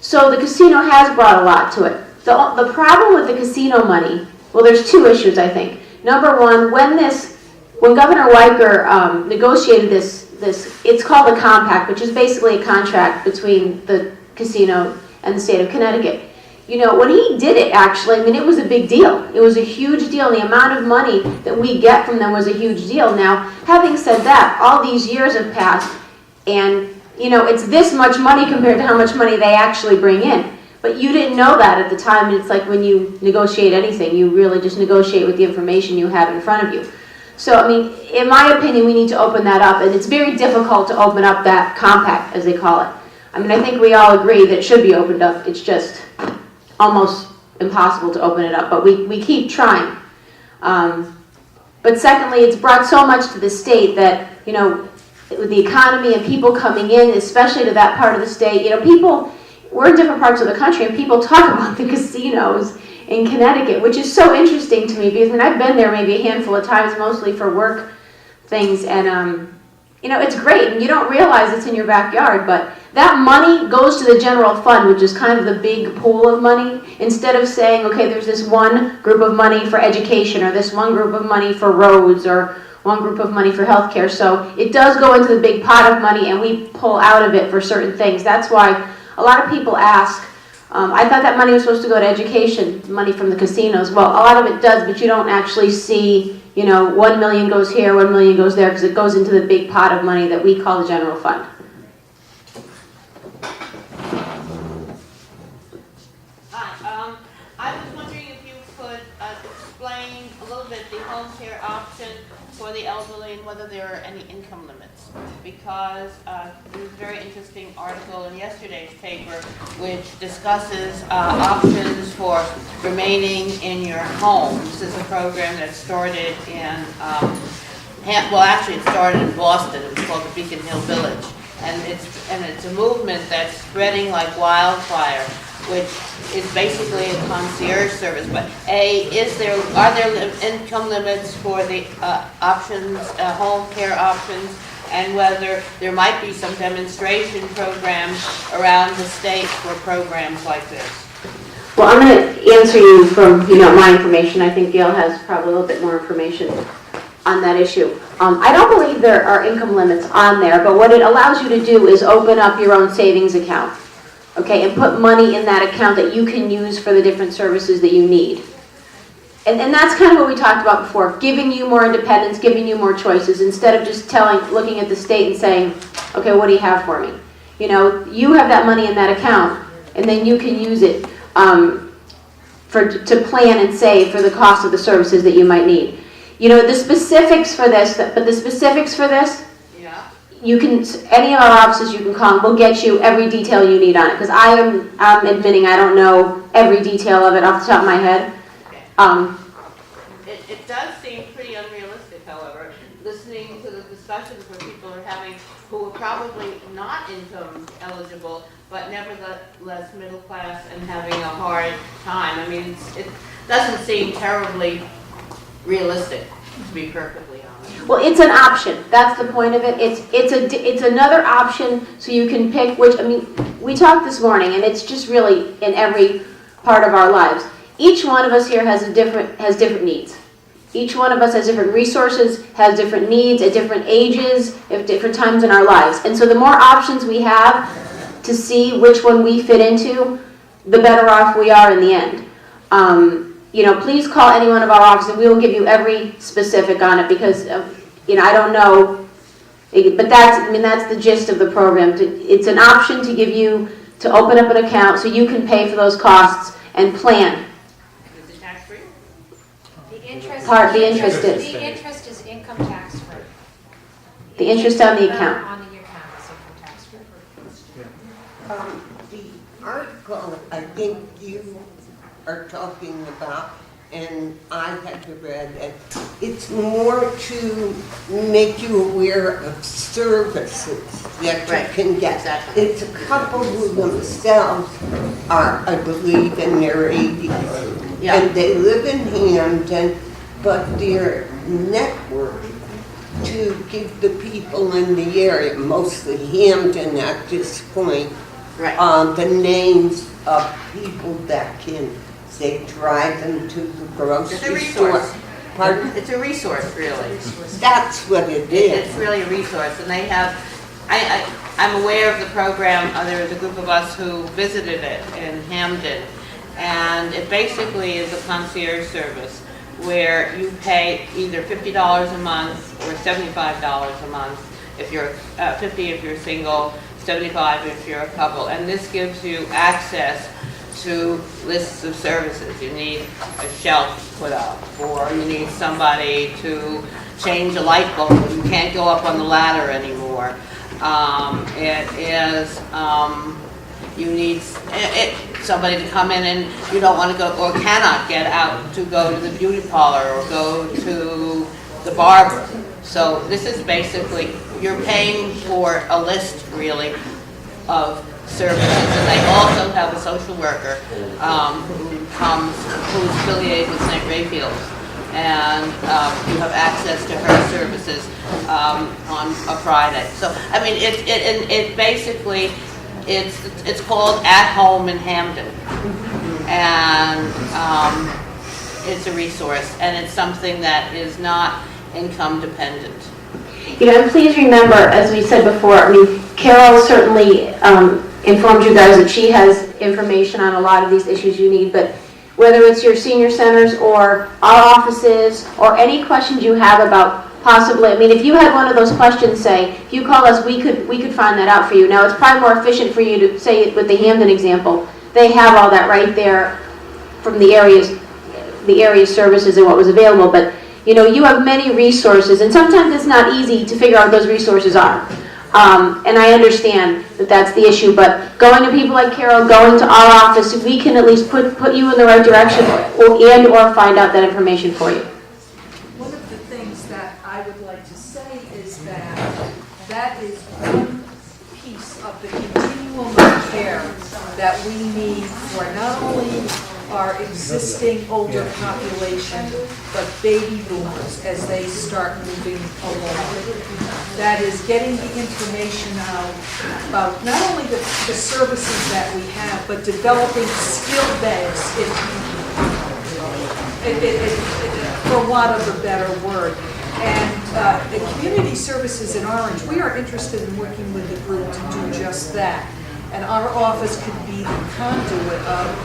So the casino has brought a lot to it. The problem with the casino money, well, there's 2 issues, I think. Number one, when Governor Weicker negotiated this, it's called a compact, which is basically a contract between the casino and the state of Connecticut. When he did it, actually, it was a big deal. It was a huge deal, and the amount of money that we get from them was a huge deal. Now, having said that, all these years have passed, and, it's this much money compared to how much money they actually bring in. But you didn't know that at the time, and it's like when you negotiate anything, you really just negotiate with the information you have in front of you. So, in my opinion, we need to open that up, and it's very difficult to open up that compact, as they call it. I think we all agree that it should be opened up. It's just almost impossible to open it up, but we keep trying. But secondly, it's brought so much to the state that, with the economy and people coming in, especially to that part of the state, we're in different parts of the country, and people talk about the casinos in Connecticut, which is so interesting to me, because I've been there maybe a handful of times, mostly for work things, and it's great, and you don't realize it's in your backyard, but that money goes to the general fund, which is kind of the big pool of money, instead of saying, okay, there's this one group of money for education, or this one group of money for roads, or one group of money for healthcare. So it does go into the big pot of money, and we pull out of it for certain things. That's why a lot of people ask, I thought that money was supposed to go to education, money from the casinos. Well, a lot of it does, but you don't actually see, 1 million goes here, 1 million goes there, because it goes into the big pot of money that we call the general fund. Hi, I was wondering if you could explain a little bit the home care option for the elderly and whether there are any income limits. Because there was a very interesting article in yesterday's paper which discusses options for remaining in your home. This is a program that started in, it started in Boston. It was called the Beacon Hill Village. And it's a movement that's spreading like wildfire which is basically a concierge service. But are there income limits for the options, home care options, and whether there might be some demonstration programs around the state for programs like this? Well, I'm going to answer you from, my information. I think Gayle has probably a little bit more information on that issue. I don't believe there are income limits on there, but what it allows you to do is open up your own savings account, okay, and put money in that account that you can use for the different services that you need. And that's kind of what we talked about before, giving you more independence, giving you more choices, instead of just looking at the state and saying, okay, what do you have for me? You have that money in that account, and then you can use it to plan and save for the cost of the services that you might need. The specifics for this, Yeah. you can, any of our offices you can call, and we'll get you every detail you need on it, because I'm admitting I don't know every detail of it off the top of my head. It does seem pretty unrealistic, however, listening to the discussions where people are having, who are probably not income eligible, but nevertheless middle class and having a hard time. I mean, it doesn't seem terribly realistic, to be perfectly honest. Well, it's an option. That's the point of it. It's another option, so you can pick which. I mean, we talked this morning, and it's just really in every part of our lives. Each one of us here has different needs. Each one of us has different resources, has different needs at different ages, at different times in our lives. And so the more options we have to see which one we fit into, the better off we are in the end. Please call any one of our offices, and we will give you every specific on it, because I don't know, but that's the gist of the program. It's an option to give you to open up an account so you can pay for those costs and plan. Is it tax-free? The interest. The interest is. The interest is income tax free. The interest on the account. On the account is income tax free. The article I think you are talking about, and I had read it, it's more to make you aware of services that you can get. Exactly. It's a couple who themselves are, I believe, in their 80s. Yeah. And they live in Hampton, but their network to give the people in the area, mostly Hampton at this point, Right. the names of people that can, say, drive them to the grocery It's a store. resource. Pardon? It's a resource, really. That's what it is. It's really a resource, and they have, I'm aware of the program. There was a group of us who visited it in Hamden, and it basically is a concierge service where you pay either $50 a month or $75 a month if you're 50 if you're single, 75 if you're a couple, and this gives you access to lists of services. You need a shelf put up, or you need somebody to change a light bulb. You can't go up on the ladder anymore. You need somebody to come in, and you don't want to go or cannot get out to go to the beauty parlor or go to the barber. So this is basically, you're paying for a list, really, of services. And they also have a social worker who's affiliated with St. Raphael's, and you have access to her services on a Friday. So I mean, it basically it's called At Home in Hamden, and it's a resource, and it's something that is not income dependent. And please remember, as we said before, Carol certainly informed you guys that she has information on a lot of these issues you need, but whether it's your senior centers or our offices or any questions you have about possibly, if you had one of those questions, say, if you call us, we could find that out for you. Now, it's probably more efficient for you to say it with the Hamden example. They have all that right there from the area services and what was available, but you have many resources, and sometimes it's not easy to figure out what those resources are. And I understand that that's the issue, but going to people like Carol, going to our office, we can at least put you in the right direction or find out that information for you. One of the things that I would like to say is that is one piece of the continuum of care that we need for not only our existing older population, but baby boomers as they start moving along. That is getting the information out about not only the services that we have, but developing skill banks, for want of a better word. And the community services in Orange, we are interested in working with the group to do just that. And our office could be the conduit of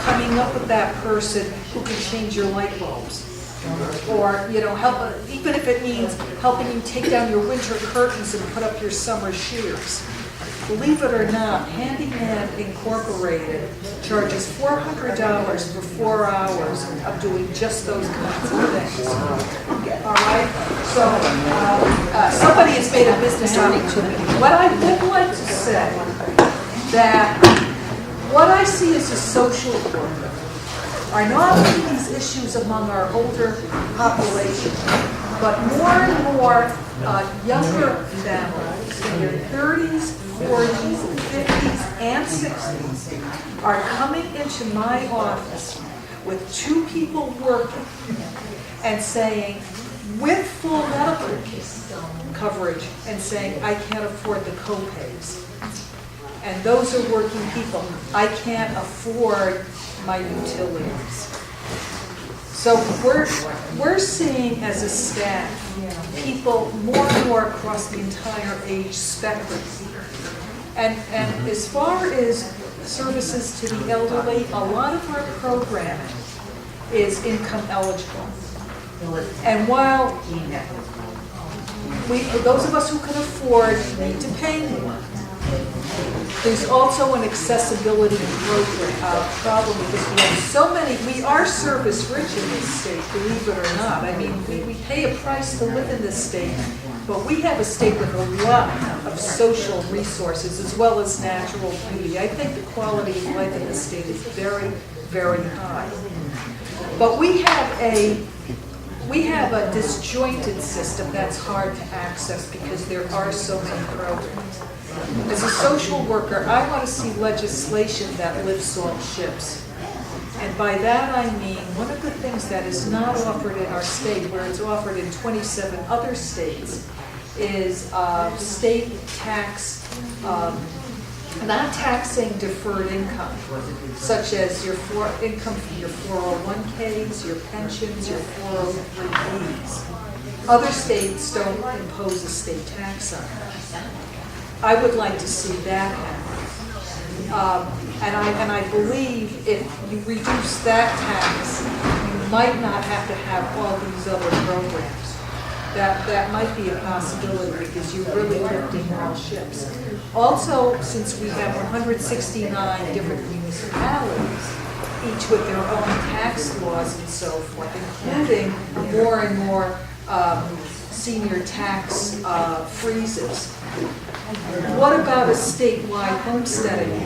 coming up with that person who can change your light bulbs. Or, you know, help, even if it means helping you take down your winter curtains and put up your summer shears. Believe it or not, Handyman Incorporated charges $400 for 4 hours of doing just those kinds of things. All right? So somebody has made a business opportunity. What I would like to say, that what I see as a social worker are not only these issues among our older population, but more and more younger families in their 30s, 40s, 50s, and 60s are coming into my office with 2 people working and saying, with full medical coverage, and saying, I can't afford the co-pays. And those are working people. I can't afford my utilities. So we're seeing as a staff people more and more across the entire age spectrum. And as far as services to the elderly, a lot of our programming is income eligible. And while those of us who can afford need to pay more, there's also an accessibility problem because we have so many, we are service rich in this state, believe it or not. I mean, we pay a price to live in this state, but we have a state with a lot of social resources as well as natural beauty. I think the quality of life in this state is very, very high. But we have a disjointed system that's hard to access because there are so many programs. As a social worker, I want to see legislation that lifts all ships. And by that I mean, one of the things that is not offered in our state, where it's offered in 27 other states, is state tax, not taxing deferred income, such as your income from your 401ks, your pensions, your 403bs. Other states don't impose a state tax on that. I would like to see that happen. And I believe if you reduce that tax, you might not have to have all these other programs. That might be a possibility because you're really lifting all ships. Also, since we have 169 different municipalities, each with their own tax laws and so forth, including more and more senior tax freezes. What about a statewide homesteading,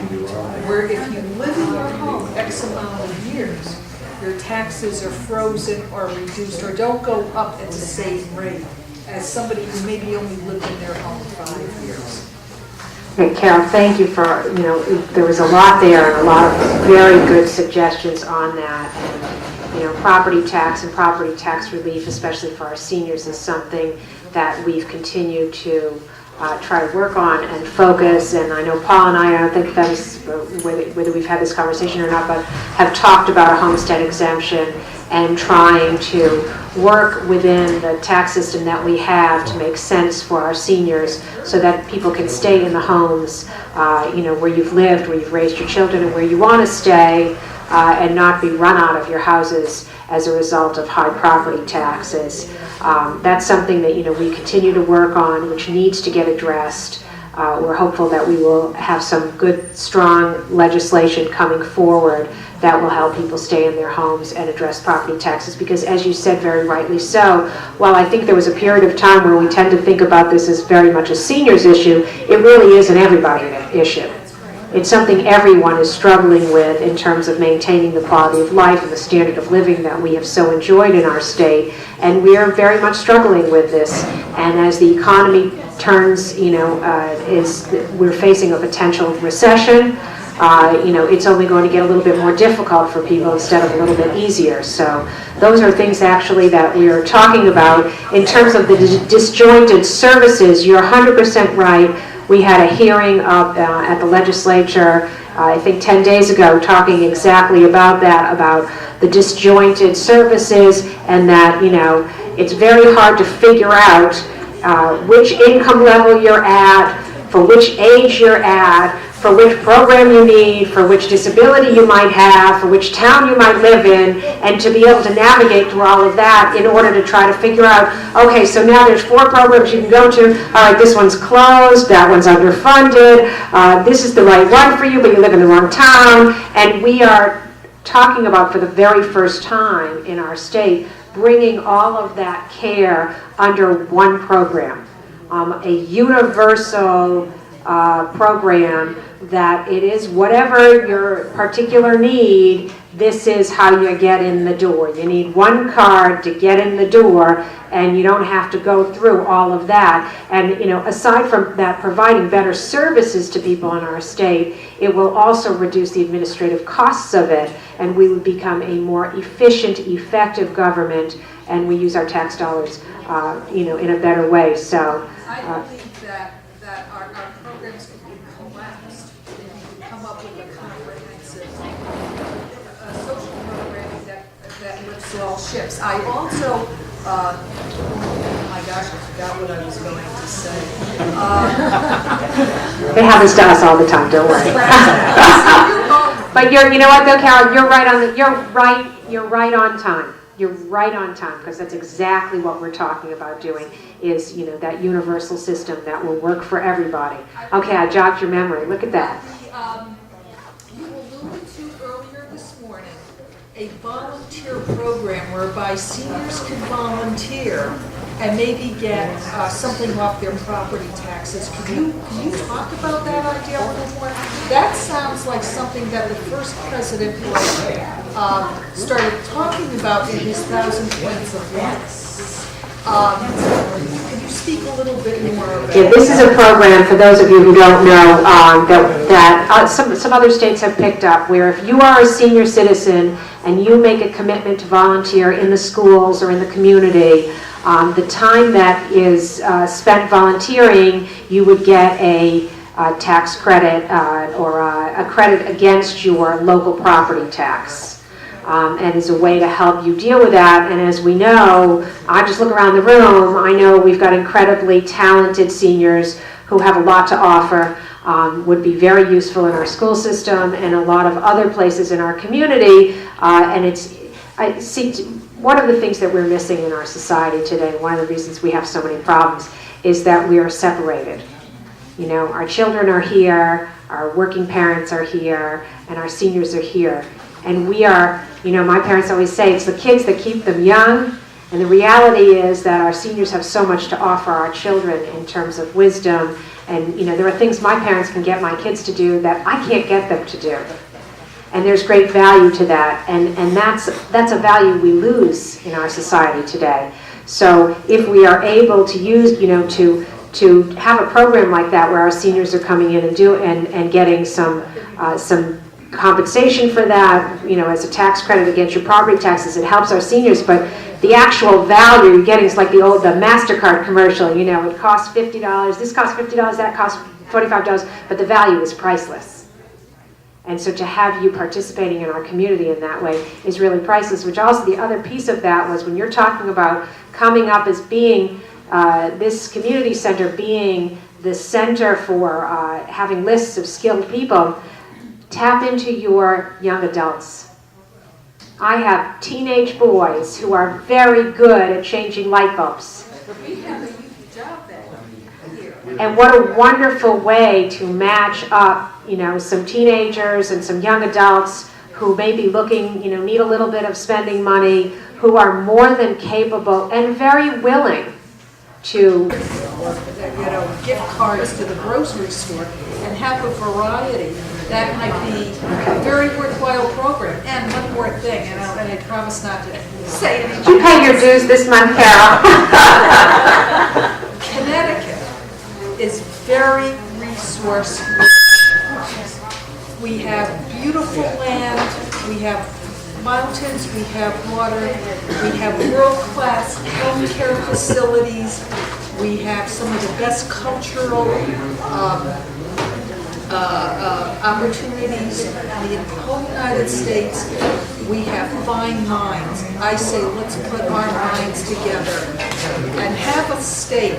where if you live in your home X amount of years, your taxes are frozen or reduced or don't go up at the same rate as somebody who maybe only lived in their home 5 years? Okay, Carol, thank you for, there was a lot there and a lot of very good suggestions on that. And, property tax and property tax relief, especially for our seniors, is something that we've continued to try to work on and focus. And I know Paul and I don't think that is whether we've had this conversation or not, but have talked about a homestead exemption and trying to work within the tax system that we have to make sense for our seniors so that people can stay in the homes, where you've lived, where you've raised your children, and where you want to stay, and not be run out of your houses as a result of high property taxes. That's something that we continue to work on, which needs to get addressed. We're hopeful that we will have some good, strong legislation coming forward that will help people stay in their homes and address property taxes. Because as you said very rightly so, while I think there was a period of time where we tend to think about this as very much a seniors issue, it really is an everybody issue. it's something everyone is struggling with in terms of maintaining the quality of life and the standard of living that we have so enjoyed in our state. And we are very much struggling with this. And as the economy turns, we're facing a potential recession. It's only going to get a little bit more difficult for people instead of a little bit easier. So those are things actually that we are talking about. In terms of the disjointed services, you're 100% right. We had a hearing up at the legislature, I think 10 days ago, talking exactly about that, about the disjointed services, and that, it's very hard to figure out which income level you're at, for which age you're at, for which program you need, for which disability you might have, for which town you might live in, and to be able to navigate through all of that in order to try to figure out, okay, so now there's 4 programs you can go to. All right, this one's closed, that one's underfunded, this is the right one for you, but you live in the wrong town. And we are talking about, for the very first time in our state, bringing all of that care under one program, a universal program that it is whatever your particular need, this is how you get in the door. You need one card to get in the door, and you don't have to go through all of that. And aside from that, providing better services to people in our state, it will also reduce the administrative costs of it, and we would become a more efficient, effective government, and we use our tax dollars in a better way. So I believe that our programs can be collapsed if you can come up with a comprehensive social programming that lifts all ships. I also, oh my gosh, I forgot what I was going to say. it happens to us all the time, don't worry. But you know what though, Carol, you're right on time. You're right on time, because that's exactly what we're talking about doing, is that universal system that will work for everybody. Okay, I jogged your memory. Look at that. You alluded to earlier this morning a volunteer program whereby seniors can volunteer and maybe get something off their property taxes. Can you talk about that idea a little more? That sounds like something that the first President Bush started talking about in his 1,000 Points of Light. Can you speak a little bit more about Yeah, this is a program, for those of you who don't know, that some other states have picked up, where if you are a senior citizen and you make a commitment to volunteer in the schools or in the community, the time that is spent volunteering, you would get a tax credit or a credit against your local property tax. And is a way to help you deal with that. And as we know, I just look around the room, I know we've got incredibly talented seniors who have a lot to offer, would be very useful in our school system and a lot of other places in our community. I see one of the things that we're missing in our society today, one of the reasons we have so many problems, is that we are separated. Our children are here, our working parents are here, and our seniors are here. And we are, my parents always say, it's the kids that keep them young. And the reality is that our seniors have so much to offer our children in terms of wisdom. And, there are things my parents can get my kids to do that I can't get them to do. And there's great value to that. And that's a value we lose in our society today. So if we are able to use, to have a program like that where our seniors are coming in and getting some compensation for that, as a tax credit against your property taxes, it helps our seniors, but the actual value you're getting is like the MasterCard commercial, it costs $50, this costs $50, that costs $45, but the value is priceless. And so to have you participating in our community in that way is really priceless, which also the other piece of that was when you're talking about coming up as being, this community center being the center for having lists of skilled people, tap into your young adults. I have teenage boys who are very good at changing light bulbs. We have a youth job there. And what a wonderful way to match up, some teenagers and some young adults who may be looking, need a little bit of spending money, who are more than capable and very willing to or, gift cards to the grocery store and have a variety, that might be a very worthwhile program. And one more thing, and I promise not to say anything. Did you pay your dues this month, Carol? Connecticut is very resource rich. We have beautiful land, we have mountains, we have water, we have world-class healthcare facilities, we have some of the best cultural opportunities in the whole United States. We have fine minds. I say let's put our minds together and have a state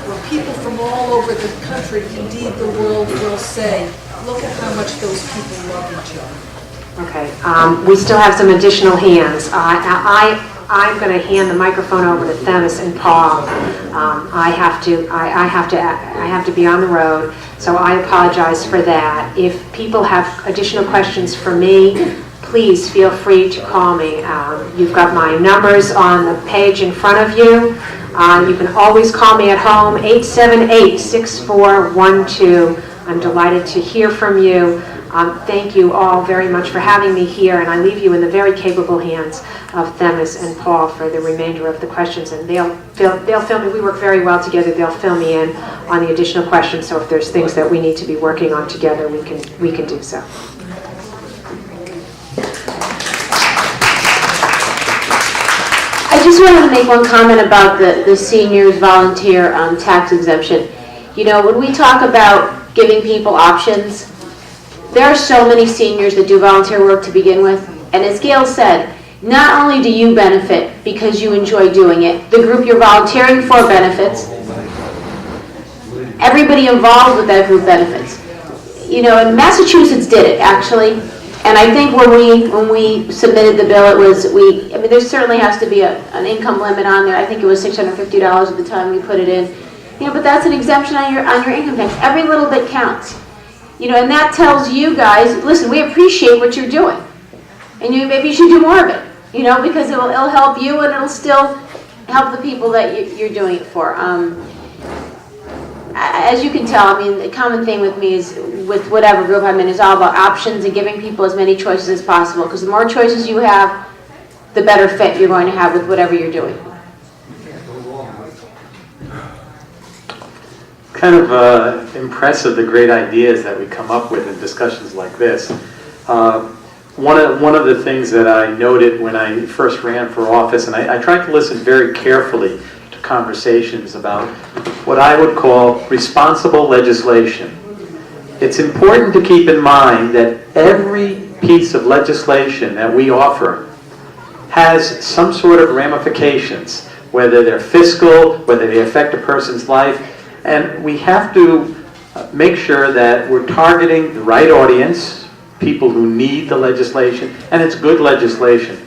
where people from all over the country, indeed the world, will say, look at how much those people love each other. Okay, we still have some additional hands. I'm going to hand the microphone over to Themis and Paul. I have to be on the road, so I apologize for that. If people have additional questions for me, please feel free to call me. You've got my numbers on the page in front of you. You can always call me at home, 878-6412. I'm delighted to hear from you. Thank you all very much for having me here, and I leave you in the very capable hands of Themis and Paul for the remainder of the questions. And they'll fill me. We work very well together. They'll fill me in on the additional questions. So if there's things that we need to be working on together, we can do so. I just wanted to make one comment about the seniors volunteer tax exemption. When we talk about giving people options, there are so many seniors that do volunteer work to begin with. And as Gayle said, not only do you benefit because you enjoy doing it, the group you're volunteering for benefits. Everybody involved with that group benefits. And Massachusetts did it, actually. And I think when we submitted the bill, there certainly has to be an income limit on there. I think it was $650 at the time we put it in. But that's an exemption on your income tax. Every little bit counts. And that tells you guys, listen, we appreciate what you're doing. And maybe you should do more of it, because it'll help you and it'll still help the people that you're doing it for. As you can tell, the common thing with me is, with whatever group I'm in, is all about options and giving people as many choices as possible. Because the more choices you have, the better fit you're going to have with whatever you're doing. Kind of impressive, the great ideas that we come up with in discussions like this. One of the things that I noted when I first ran for office, and I tried to listen very carefully to conversations about what I would call responsible legislation. It's important to keep in mind that every piece of legislation that we offer has some sort of ramifications, whether they're fiscal, whether they affect a person's life. And we have to make sure that we're targeting the right audience, people who need the legislation, and it's good legislation.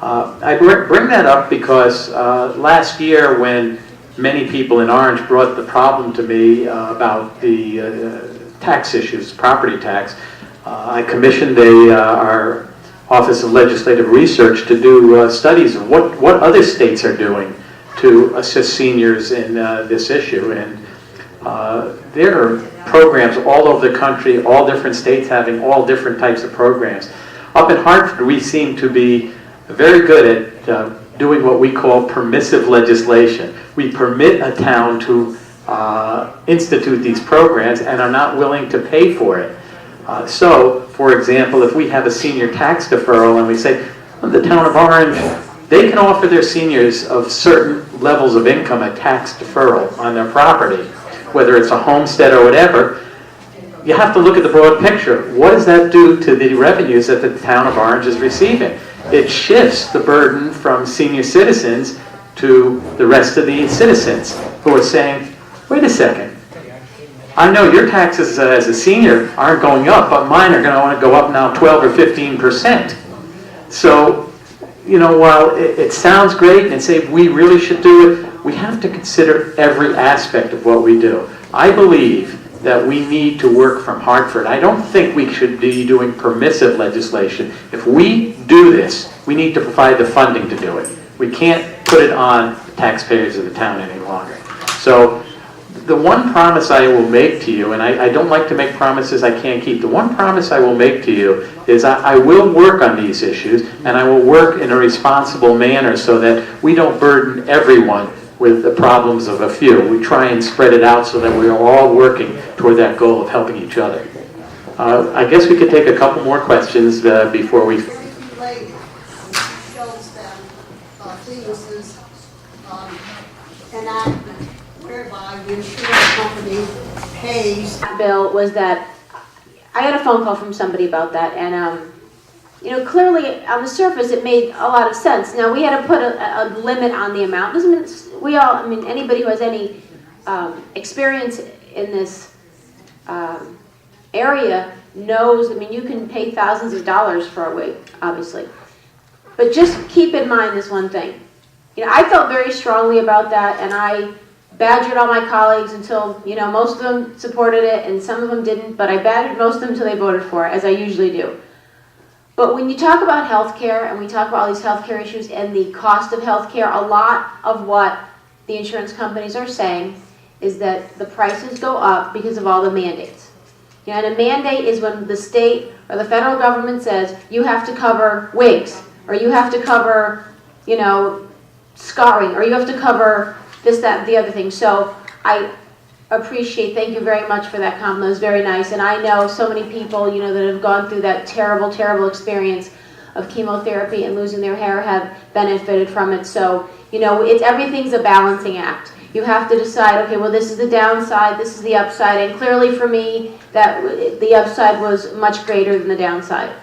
I bring that up because last year, when many people in Orange brought the problem to me about the tax issues, property tax, I commissioned our Office of Legislative Research to do studies of what other states are doing to assist seniors in this issue. And there are programs all over the country, all different states having all different types of programs. Up in Hartford, we seem to be very good at doing what we call permissive legislation. We permit a town to institute these programs and are not willing to pay for it. So, for example, if we have a senior tax deferral and we say, well, the town of Orange, they can offer their seniors of certain levels of income a tax deferral on their property, whether it's a homestead or whatever, you have to look at the broad picture. What does that do to the revenues that the town of Orange is receiving? It shifts the burden from senior citizens to the rest of the citizens who are saying, wait a second, I know your taxes as a senior aren't going up, but mine are going to want to go up now 12 or 15%. So, while it sounds great and say we really should do it, we have to consider every aspect of what we do. I believe that we need to work from Hartford. I don't think we should be doing permissive legislation. If we do this, we need to provide the funding to do it. We can't put it on the taxpayers of the town any longer. So The one promise I will make to you, and I don't like to make promises I can't keep, the one promise I will make to you is I will work on these issues, and I will work in a responsible manner so that we don't burden everyone with the problems of a few. We try and spread it out so that we are all working toward that goal of helping each other. I guess we could take a couple more questions before we... Lady shows them Themis's enactment whereby the insurance company pays. Bill, was that I got a phone call from somebody about that, and clearly on the surface it made a lot of sense. Now we had to put a limit on the amount. Doesn't mean anybody who has any experience in this area knows. I mean, you can pay thousands of dollars for a wig, obviously, but just keep in mind this one thing. I felt very strongly about that, and I badgered all my colleagues until, most of them supported it and some of them didn't, but I badgered most of them until they voted for it, as I usually do. But when you talk about healthcare and we talk about all these healthcare issues and the cost of healthcare, a lot of what the insurance companies are saying is that the prices go up because of all the mandates. And a mandate is when the state or the federal government says you have to cover wigs, or you have to cover, scarring, or you have to cover this, that, the other thing. So I appreciate, thank you very much for that compliment. It was very nice. And I know so many people, that have gone through that terrible, terrible experience of chemotherapy and losing their hair have benefited from it. So, everything's a balancing act. You have to decide, okay, well, this is the downside, this is the upside. And clearly for me, that the upside was much greater than the downside.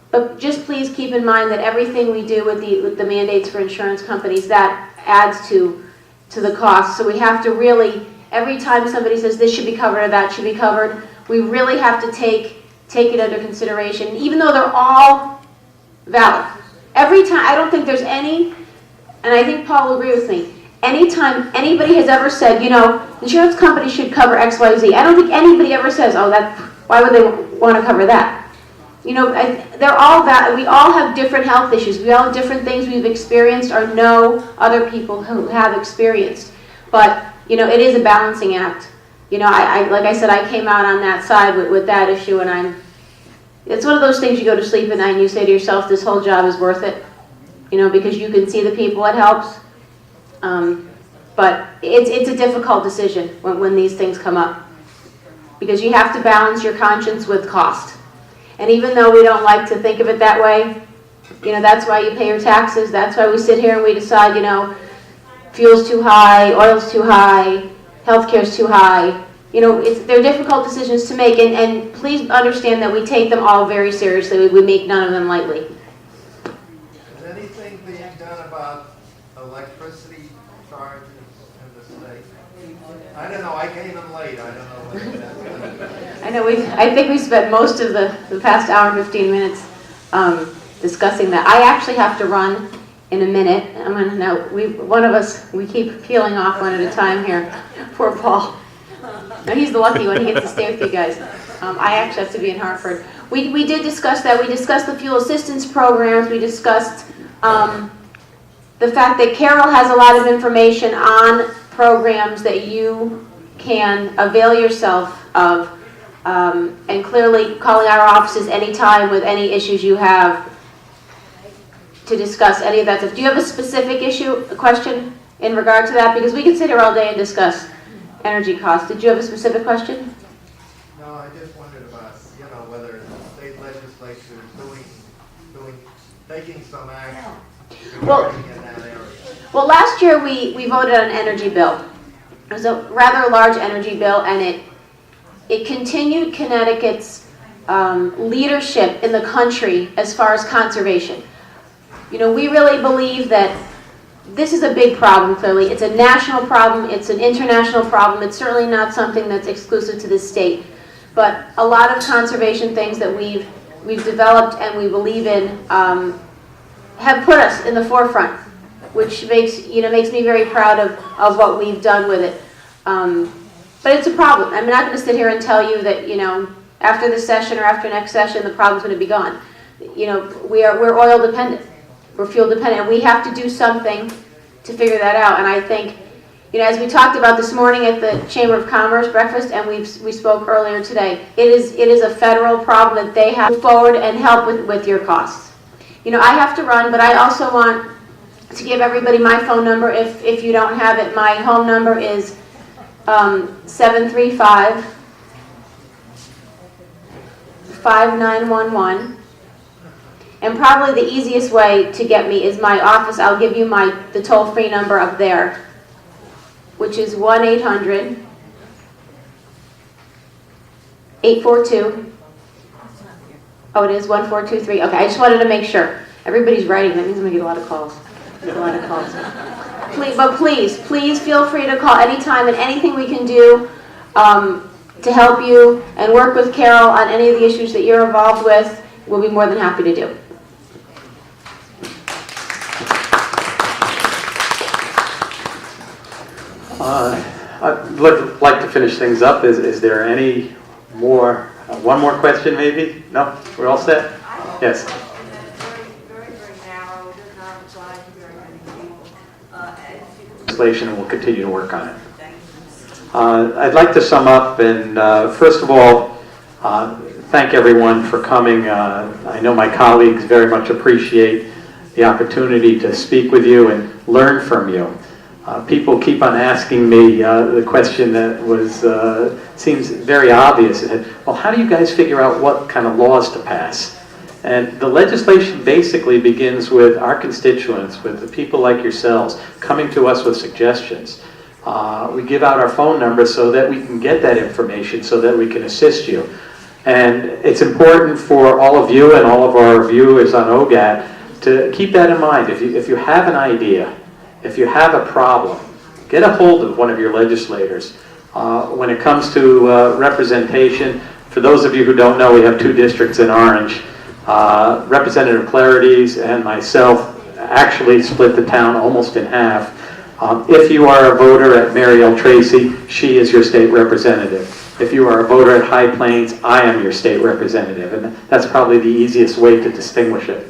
But just please keep in mind that everything we do with the mandates for insurance companies, that adds to the cost. So we have to really, every time somebody says this should be covered or that should be covered, we really have to take it under consideration, even though they're all valid. Every time, I don't think there's any, and I think Paul will agree with me, anytime anybody has ever said, insurance companies should cover X, Y, Z, I don't think anybody ever says, why would they want to cover that? They're all that. We all have different health issues. We all have different things we've experienced or know other people who have experienced. But, it is a balancing act. I like I said, I came out on that side with that issue, and it's one of those things you go to sleep at night and you say to yourself, this whole job is worth it, because you can see the people it helps. But it's a difficult decision when these things come up, because you have to balance your conscience with cost. And even though we don't like to think of it that way, that's why you pay your taxes. That's why we sit here and we decide, fuel's too high, oil's too high, healthcare's too high. They're difficult decisions to make, and please understand that we take them all very seriously. We make none of them lightly. Is anything being done about electricity charges in the state? I don't know, I came in late, I don't know whether that's going to be. I know I think we spent most of the past hour and 15 minutes discussing that. I actually have to run in a minute. One of us, we keep peeling off one at a time here. Poor Paul. No, he's the lucky one. He gets to stay with you guys. I actually have to be in Hartford. We did discuss that. We discussed the fuel assistance programs. We discussed the fact that Carol has a lot of information on programs that you can avail yourself of, and clearly calling our offices anytime with any issues you have to discuss any of that stuff. Do you have a specific a question in regard to that? Because we could sit here all day and discuss energy costs. Did you have a specific question? No, I just wondered about, whether the state legislature is taking some action regarding in that area. Well, last year we voted on an energy bill. It was a rather large energy bill, and it continued Connecticut's leadership in the country as far as conservation. We really believe that this is a big problem, clearly. It's a national problem. It's an international problem. It's certainly not something that's exclusive to this state. But a lot of conservation things that we've developed and we believe in have put us in the forefront, which makes me very proud of what we've done with it. But it's a problem. I'm not going to sit here and tell you that, after this session or after next session, the problem's going to be gone. We're oil dependent. We're fuel dependent. And we have to do something to figure that out. And I think, You know, as we talked about this morning at the Chamber of Commerce breakfast, and we spoke earlier today, it is a federal problem that they have to move forward and help with your costs. You know, I have to run, but I also want to give everybody my phone number if you don't have it. My home number is 735-5911. And probably the easiest way to get me is my office. I'll give you the toll-free number up there, which is 1-800-842. Oh, it is 1423. Okay, I just wanted to make sure. Everybody's writing. That means I'm going to get a lot of calls. Please feel free to call anytime, and anything we can do to help you and work with Carol on any of the issues that you're involved with, we'll be more than happy to do. I'd like to finish things up. Is there any more, one more question maybe? No? We're all set? Yes. Legislation, and we'll continue to work on it. I'd like to sum up and first of all, thank everyone for coming. I know my colleagues very much appreciate the opportunity to speak with you and learn from you. People keep on asking me the question that seems very obvious. Well, how do you guys figure out what kind of laws to pass? And the legislation basically begins with our constituents, with the people like yourselves, coming to us with suggestions. We give out our phone numbers so that we can get that information, so that we can assist you. And it's important for all of you and all of our viewers on Ogat to keep that in mind. If you have an idea, if you have a problem, get a hold of one of your legislators. When it comes to representation, for those of you who don't know, we have 2 districts in Orange. Representative Klarides and myself actually split the town almost in half. If you are a voter at Mary L. Tracy, she is your state representative. If you are a voter at High Plains, I am your state representative. And that's probably the easiest way to distinguish it.